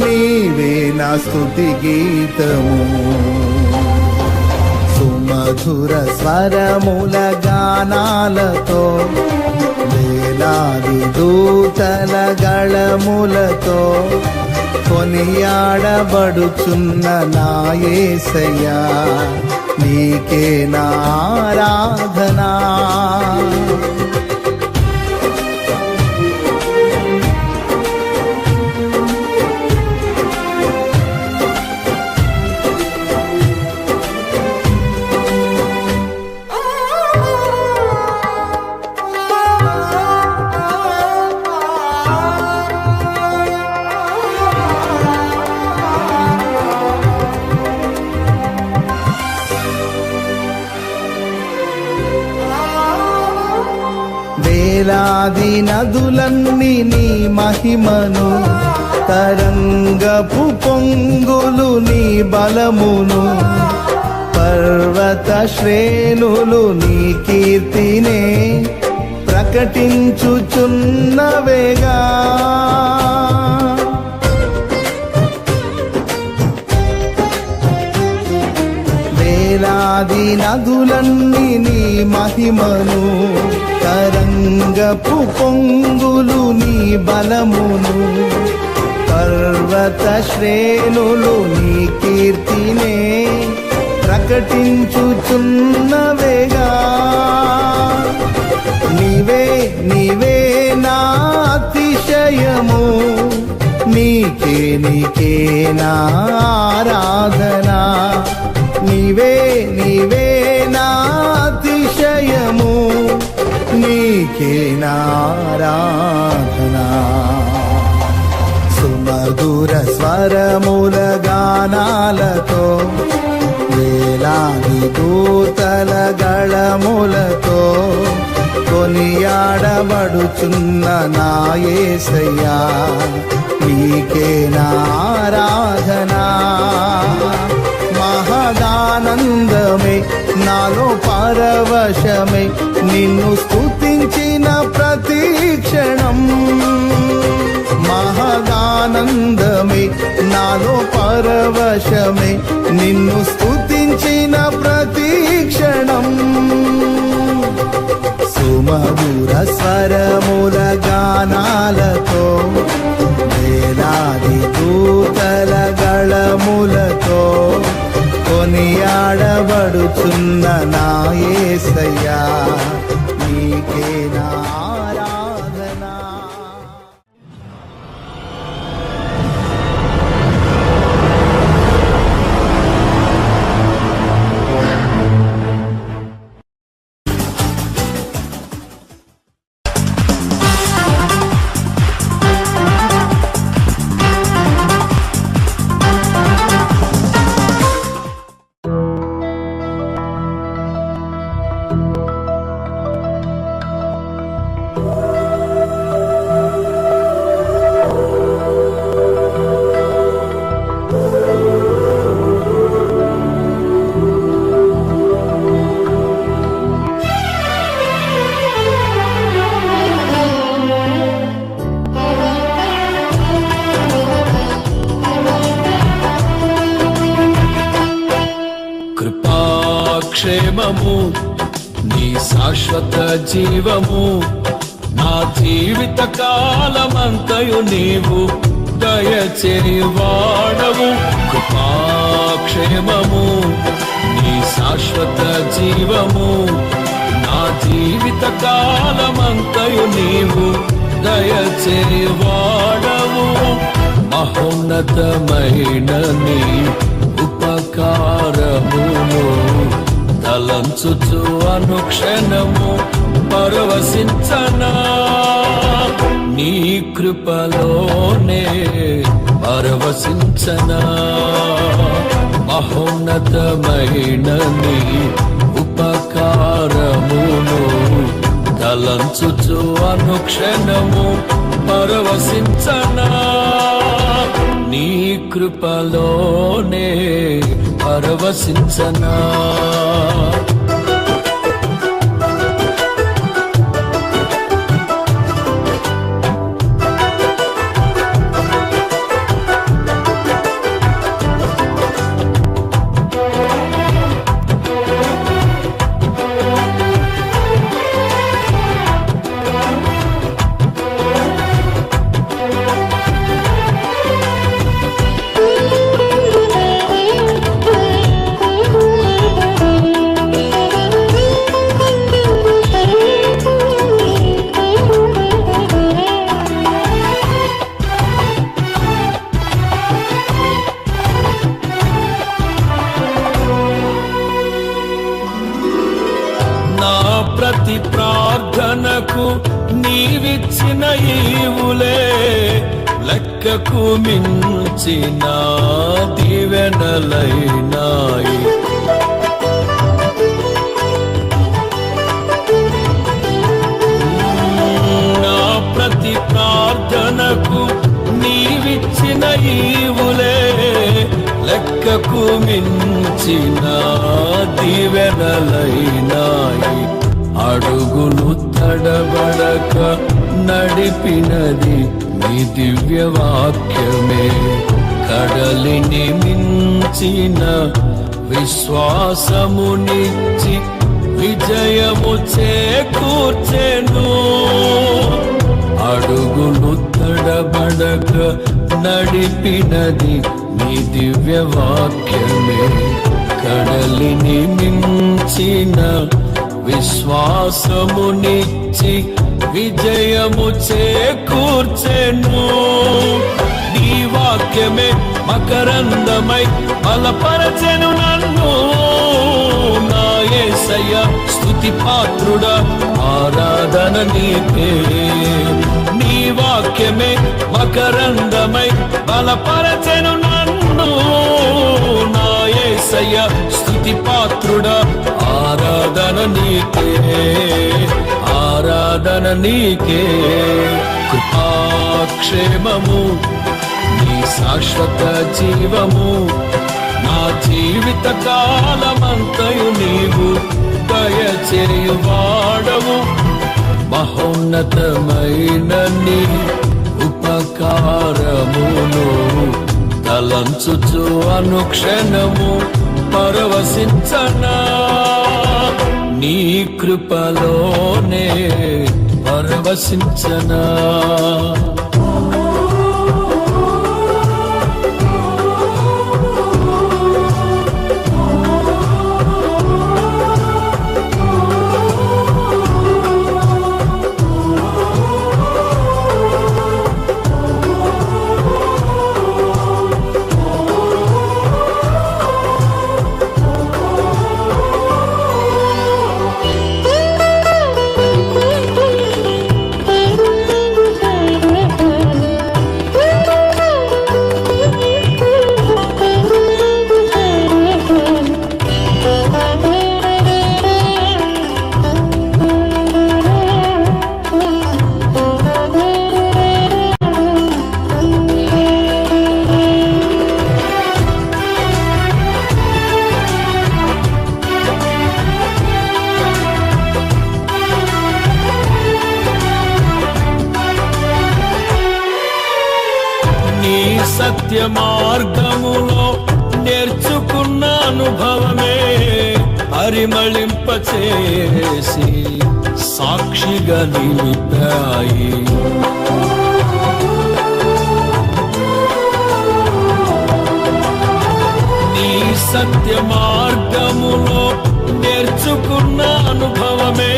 నీవే నా స్తుతి గీతము. సుమధుర స్వరముల గానాలతో, వేలాది దూతల గళములతో కొనియాడబడుచున్న నా యేసయ్యా, నీకే నా ఆరాధనా. వేలాది నదులన్నీ నీ మహిమను, తరంగపు పొంగులు నీ బలమును, పర్వత శ్రేణులు నీ కీర్తినే ప్రకటించుచున్నవేగా. వేలాది నదులన్నీ నీ మహిమను, తరంగపు పొంగులు నీ బలమును, పర్వత శ్రేణులు నీ కీర్తినే ప్రకటించుచున్నవేగా. నీవే నీవే నా అతిశయము, నీకే నీకే నా ఆరాధన. నీవే నీవే నా అతిశయము, నీకే నా ఆరాధన. సుమధుర స్వరముల గానాలతో, వేలాది దూతల గళములతో కొనియాడబడుచున్న నా యేసయ్యా, నీకే నా ఆరాధన. మహదానందమే నాలో పరవశమే, నిన్ను స్తుతించిన ప్రతి క్షణం. మహదానందమే నాలో పరవశమే, నిన్ను స్తుతించిన ప్రతి క్షణం. సుమధుర స్వరముల గానాలతో, వేలాది దూతల గళములతో కొనియాడబడుచున్న నా యేసయ్యా, నీకే నా ఆరాధన. కృపాక్షేమము నీ శాశ్వత జీవము, నా జీవిత కాలమంతయు నీవు దయచేవాడవు. కృపాక్షేమము నీ శాశ్వత జీవము, నా జీవిత కాలమంతయు నీవు దయచేవాడవు. మహోన్నతమైన నీ ఉపకారమును తలంచుచు అనుక్షణము పరవశించనా, నీ కృపలోనే పరవశించనా. మహోన్నతమైన నీ ఉపకారమును తలంచుచు అనుక్షణము పరవశించనా, నీ కృపలోనే పరవశించనా. ప్రతి ప్రార్థనకు నీవిచ్చిన ఈవులే, లెక్కకు మించిన దీవెనలైనాయి. నా ప్రతి ప్రార్థనకు నీవిచ్చిన ఈవులే, లెక్కకు మించిన దీవెనలైనాయి. అడుగులు తడబడక నడిపినది నీ దివ్య వాక్యమే, కడలిని మించిన విశ్వాసమునిచ్చి విజయము చేకూర్చెను. అడుగులు తడబడక నడిపినది నీ దివ్య వాక్యమే, కడలిని మించిన విశ్వాసమునిచ్చి విజయము చేకూర్చెను. నీ వాక్యమే మకరందమై బలపరచెను నన్ను. నా యేసయ్య స్తుతి పాత్రుడా, ఆరాధన నీకే. నీ వాక్యమే మకరందమై బలపరచెను నన్ను. నా యేసయ్య స్తుతి పాత్రుడా, ఆరాధన నీకే, ఆరాధన నీకే. కృపాక్షేమము నీ శాశ్వత జీవము, నా జీవిత కాలమంతయు నీవు దయచేయువాడవు. మహోన్నతమైన నీ ఉపకారమును తలంచుచు అనుక్షణము పరవశించనా. నీ కృపలోనే పరవశించనా. సత్య మార్గములో నేర్చుకున్న అనుభవమే పరిమళింపచేసి సాక్షిగా నిలిపాయి. నీ సత్య మార్గములో నేర్చుకున్న అనుభవమే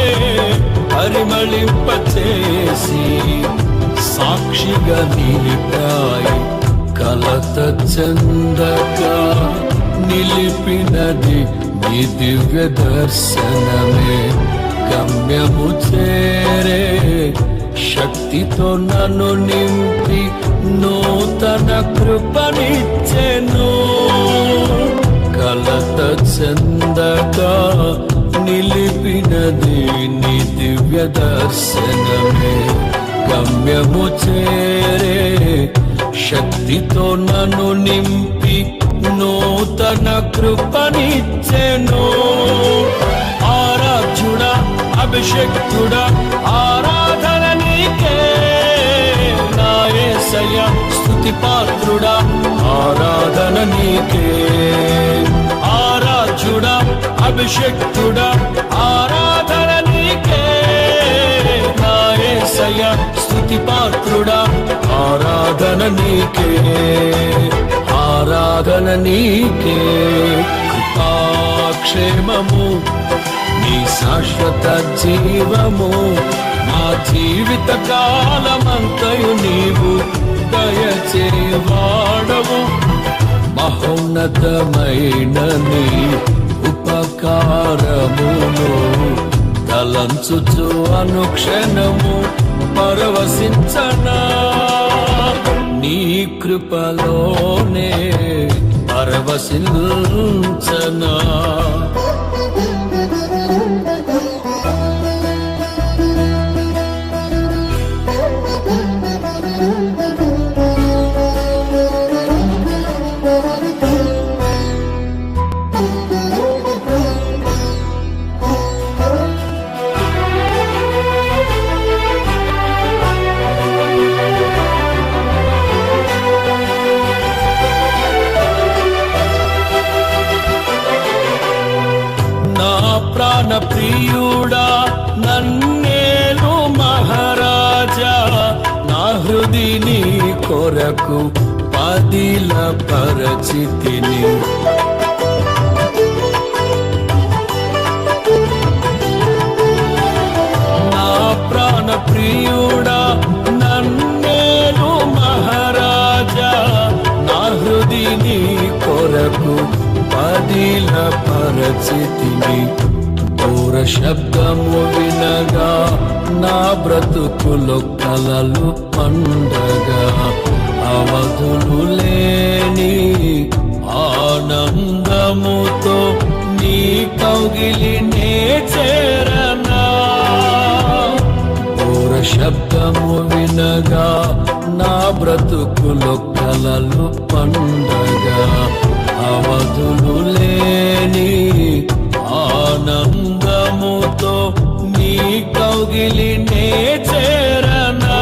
పరిమళింపచేసి సాక్షిగా నిలిపాయి. కలత చెందక నిలిపినది నీ దివ్య దర్శనమే. గమ్యము చేరే శక్తితో నన్ను నింపి నూతన కృపనిచ్చెను. కలత చెందక నిలిపినది నీ దివ్య దర్శనమే. గమ్యము చేరే శక్తితో నన్ను నింపి నూతన కృపనిచ్చెను. ఆరాధ్యుడా, అభిషేక్తుడా, ఆరాధన నీకే. నా యేసయ్య స్తుతి పాత్రుడా, ఆరాధన నీకే. ఆరాధ్యుడా, అభిషేక్తుడా, ఆరాధన నీకే. నా యేసయ్య స్తుతి పాత్రుడా, ఆరాధన నీకే, ఆరాధన నీకే. కృపాక్షేమము నీ శాశ్వత జీవము, నా జీవిత కాలమంతయు నీవు దయచేవాడవు. మహోన్నతమైన నీ ఉపకారమును తలంచుచు అనుక్షణము పరవశించనా. నీ కృపలోనే పరవశించనా. ప్రాణ ప్రియుడా, నన్నేలు మహారాజా, నా హృదిని కొరకు పదిల పరచితిని. ప్రియుడా నన్నేలు మహారాజా నా హృదిని కొరకు పదిల పరచితిని దూర శబ్దము వినగా నా బ్రతుకులు కలలు పండగా అవధులు లేని ఆనందముతో నీ కౌగిలినే చేరనా దూర శబ్దము వినగా నా బ్రతుకులు కలలు పండగా అవధులు లేని ఆనందముతో నీ కౌగిలినే చేరనా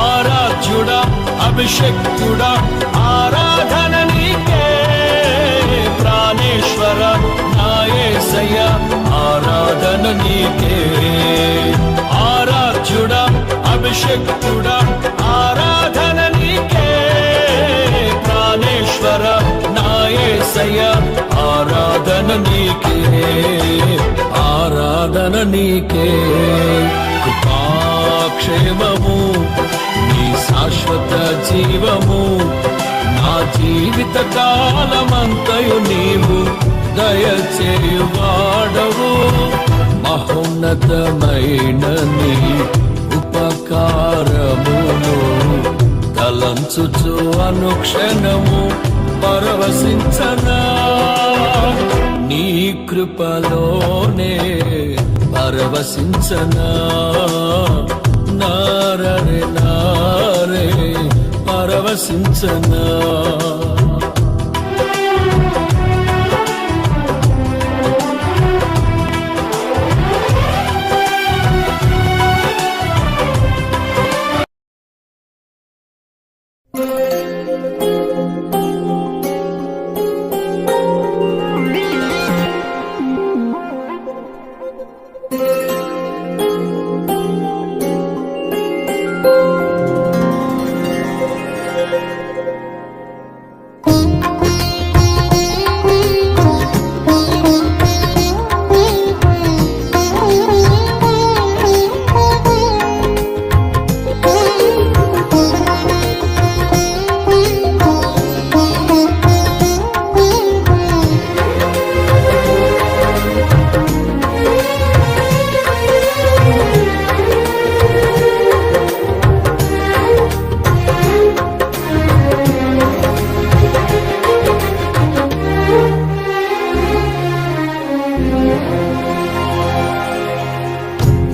ఆరాధ్యుడా అభిషక్తుడా ఆరాధన నీకే ప్రాణేశ్వర నా యేసయ్య ఆరాధన నీకే ఆరాధ్యుడా అభిషక్తుడా ఆరాధన నీకే ప్రాణేశ్వర నా యేసయ్య ఆరాధన నీకే ఆరాధన నీకే కృపాక్షేమము నీ శాశ్వత జీవము నా జీవిత కాలమంతయు నీవు దయచేయువాడవు మహోన్నతమైన నీ ఉపకారమును తలంచుచు అనుక్షణము పరవశించనా నీ కృపలోనే పరవశించనా నారే నారే పరవశించనా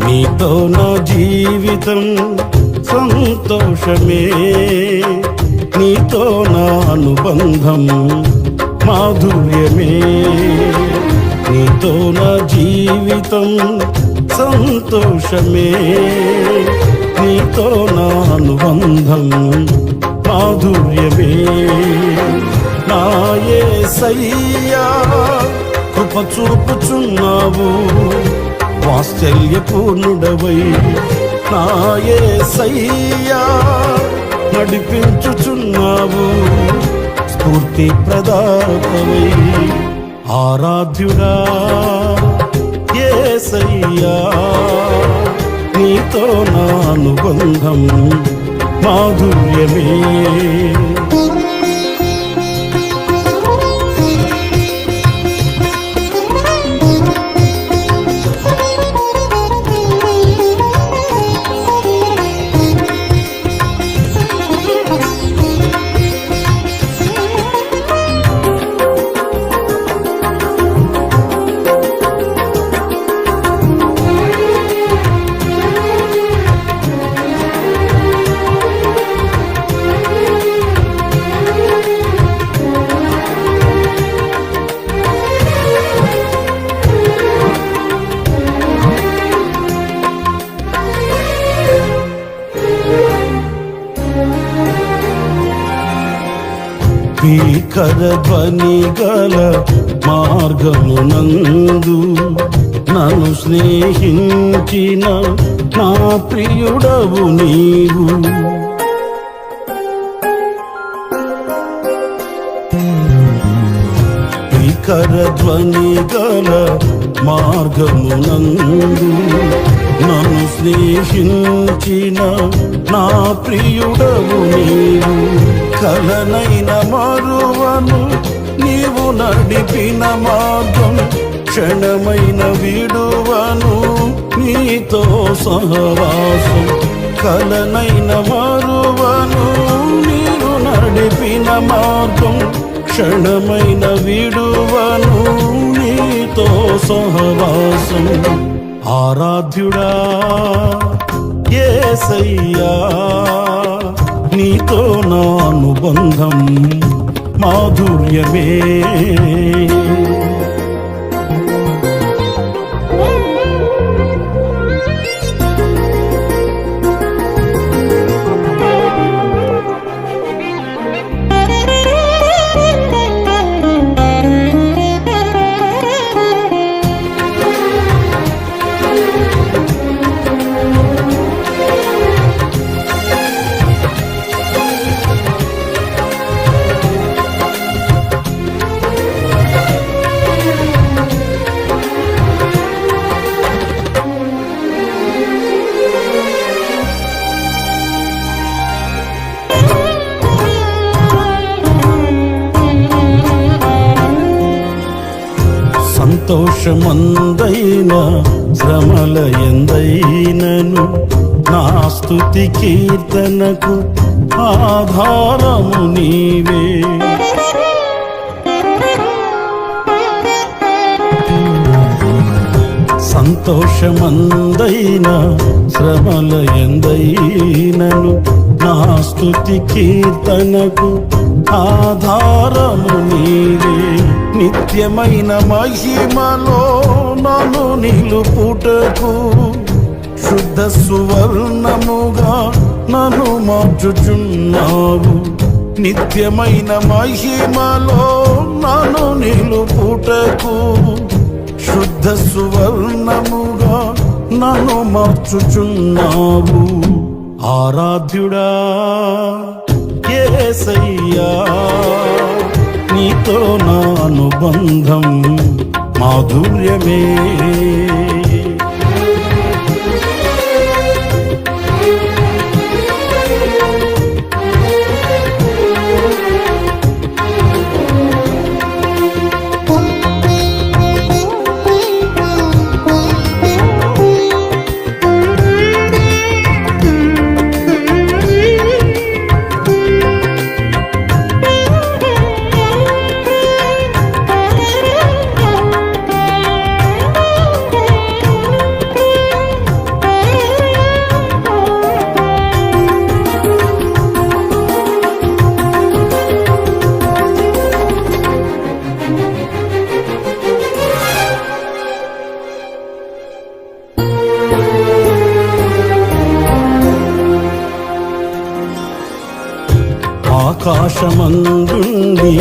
నీతో నా జీవితం సంతోషమే, నీతో నా అనుబంధం మాధుర్యమే. నీతో నా జీవితం సంతోషమే, నీతో నా అనుబంధం మాధుర్యమే. నా యేసయ్యా కృప చూపుచున్నావు, వాత్సల్యపూర్ణుడవై. నా యేసయ్యా నడిపించుచున్నావు, స్ఫూర్తి ప్రదాతవై. ఆరాధ్యుడా యేసయ్యా, నీతో నా అనుబంధం మాధుర్యమే. భీకర ధ్వని గల మార్గమునందు నన్ను స్నేహించిన నా ప్రియుడవు నీవు. భీకర ధ్వని గల మార్గమునందు నన్ను స్నేహించిన నా ప్రియుడవు నీవు. కలనైన మరువను నీవు నడిపిన మార్గం, క్షణమైన విడువను నీతో సహవాసం. కలనైన మరువను నీవు నడిపిన మార్గం, క్షణమైన విడువను నీతో సహవాసం. ఆరాధ్యుడా యేసయ్యా, నీతో నా అనుబంధం మాధుర్యమే. సంతోషమందైన శ్రమల ఎందైనను నా స్తుతి కీర్తనకు ఆధారము నీవే. సంతోషమందైన శ్రమల ఎందైనను నా స్తుతి కీర్తనకు ఆధారము నీవే. నిత్యమైన మహిమలో నన్ను నిలుపుటకు, శుద్ధ సువర్ణముగా నన్ను మార్చుచున్నావు. నిత్యమైన మహిమలో నన్ను నిలుపుటకు, శుద్ధ సువర్ణముగా నన్ను మార్చుచున్నావు. ఆరాధ్యుడా యేసయ్యా, నీతో నా అనుబంధం మాధుర్యమే. ఆకాశమందుండి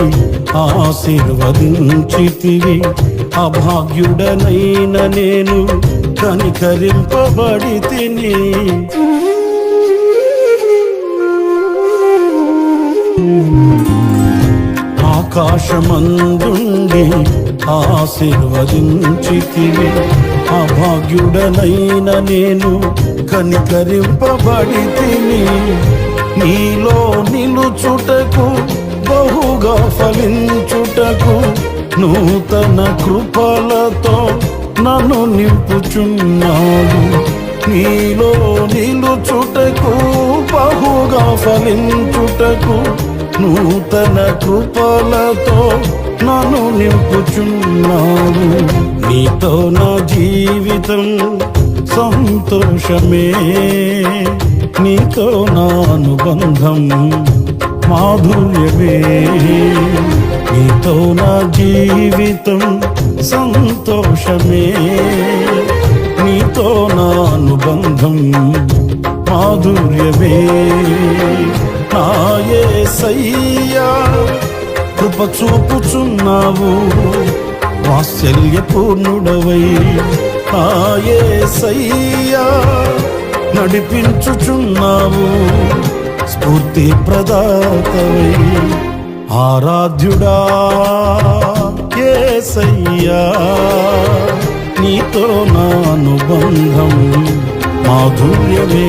ఆశీర్వదించితివి, అభాగ్యుడనైన నేను కనికరింపబడి తిని. ఆకాశమందుండి ఆశీర్వదించితివి, అభాగ్యుడనైన నేను కనికరింపబడి తిని. నీలో నిలుచుటకు, బహుగా ఫలించుటకు, నూతన కృపలతో నన్ను నింపుచున్నాడు. నీలో నిలుచుటకు, బహుగా ఫలించుటకు, నూతన కృపలతో నన్ను నింపుచున్నాడు. నీతో నా జీవితం సంతోషమే, నీతో నా అనుబంధం మాధుర్యమే. నీతో నా జీవితం సంతోషమే, నీతో నా అనుబంధం మాధుర్యమే. నా యేసయ్యా, కృప చూపుచున్నావు, వాత్సల్యపూర్ణుడవై. నా యేసయ్యా, నడిపించుచున్నావు, స్ఫూర్తి ప్రదాతవై. ఆరాధ్యుడా యేసయ్యా, నీతో నా అనుబంధం మాధుర్యమే.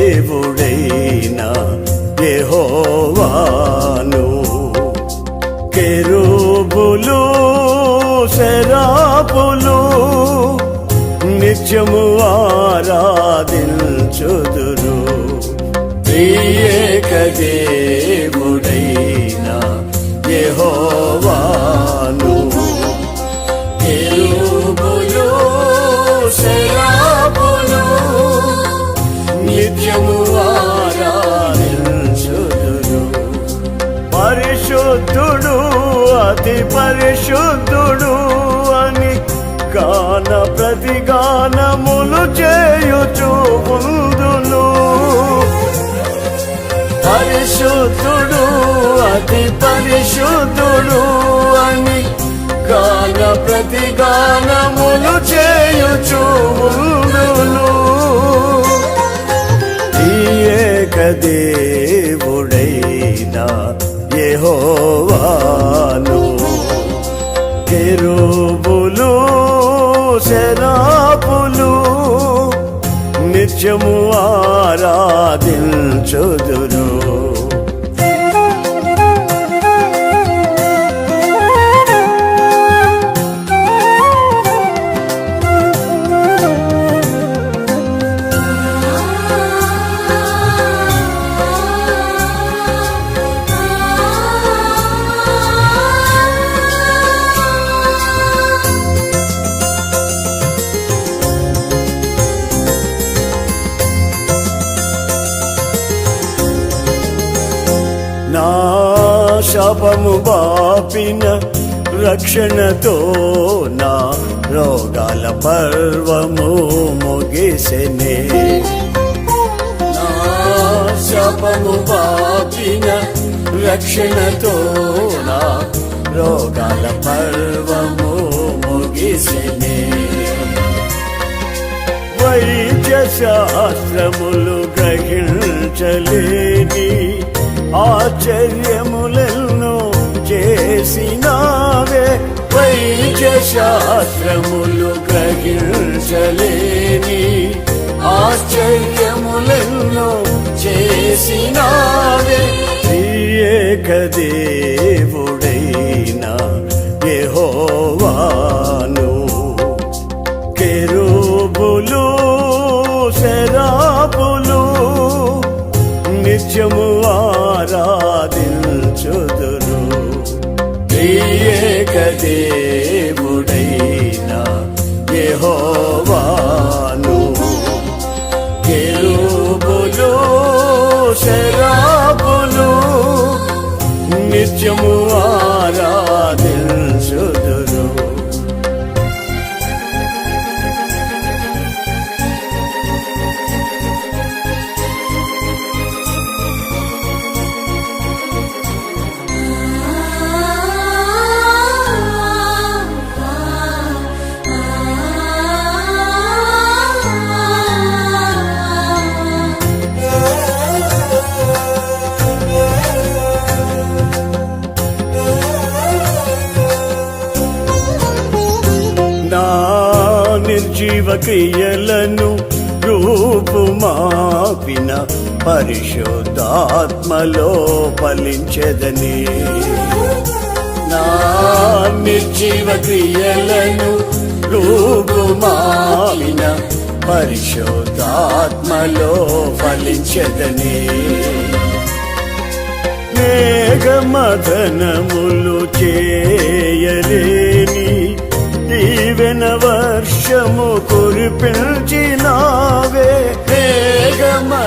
దేవుడైన యెహోవాను కెరూబులు సెరాపులు నిత్యము ఆరాధించుదురు. ఏక దేవుడైన యెహోవాను కెరూబులు సెరాపులు నిత్యము ఆరాధించుదురు. పరిశుద్ధుడు అతి పరిశుద్ధుడు అని గాన ప్రతిగానములు చేయుచు ముందును. పరిశుద్ధుడు అతి పరిశుద్ధుడు అని గాన ప్రతిగానములు చేయుచు ముందును. ఏక దేవుడైన యెహోవాను కెరూబులు సెరాపులు నిత్యము ఆరాధించుదురు. నా శాపము బాపిన రక్షణతో నా రోగాల పర్వము ముగిసెనే. నా శాపము బాపిన రక్షణతో నా రోగాల పర్వము ముగిసెనే. వైద్య శాస్త్రములు గ్రహించలేని ఆశ్చర్యములను చేసినావే. వైద్య శాస్త్రములు గ్రహించలేని ఆశ్చర్యములను చేసినావే. ఏక దేవుడైన యెహోవాను కెరూబులు సెరాపులు నిత్యము ఆరాధించుదురు. ఏక దేవుడైన యెహోవాను కెరూబులు సెరాపులు నిత్యము ఆరాధించుదురు. నిర్జీవ క్రియలను రూపుమాపిన పరిశుద్ధాత్మలో ఫలించెదనే. నా నిర్జీవ క్రియలను రూపుమాపిన పరిశుద్ధాత్మలో ఫలించెదనే. మేఘమదనములు చేయలేని దీవెన వర్షము కురిపించినావే మేఘమదనములు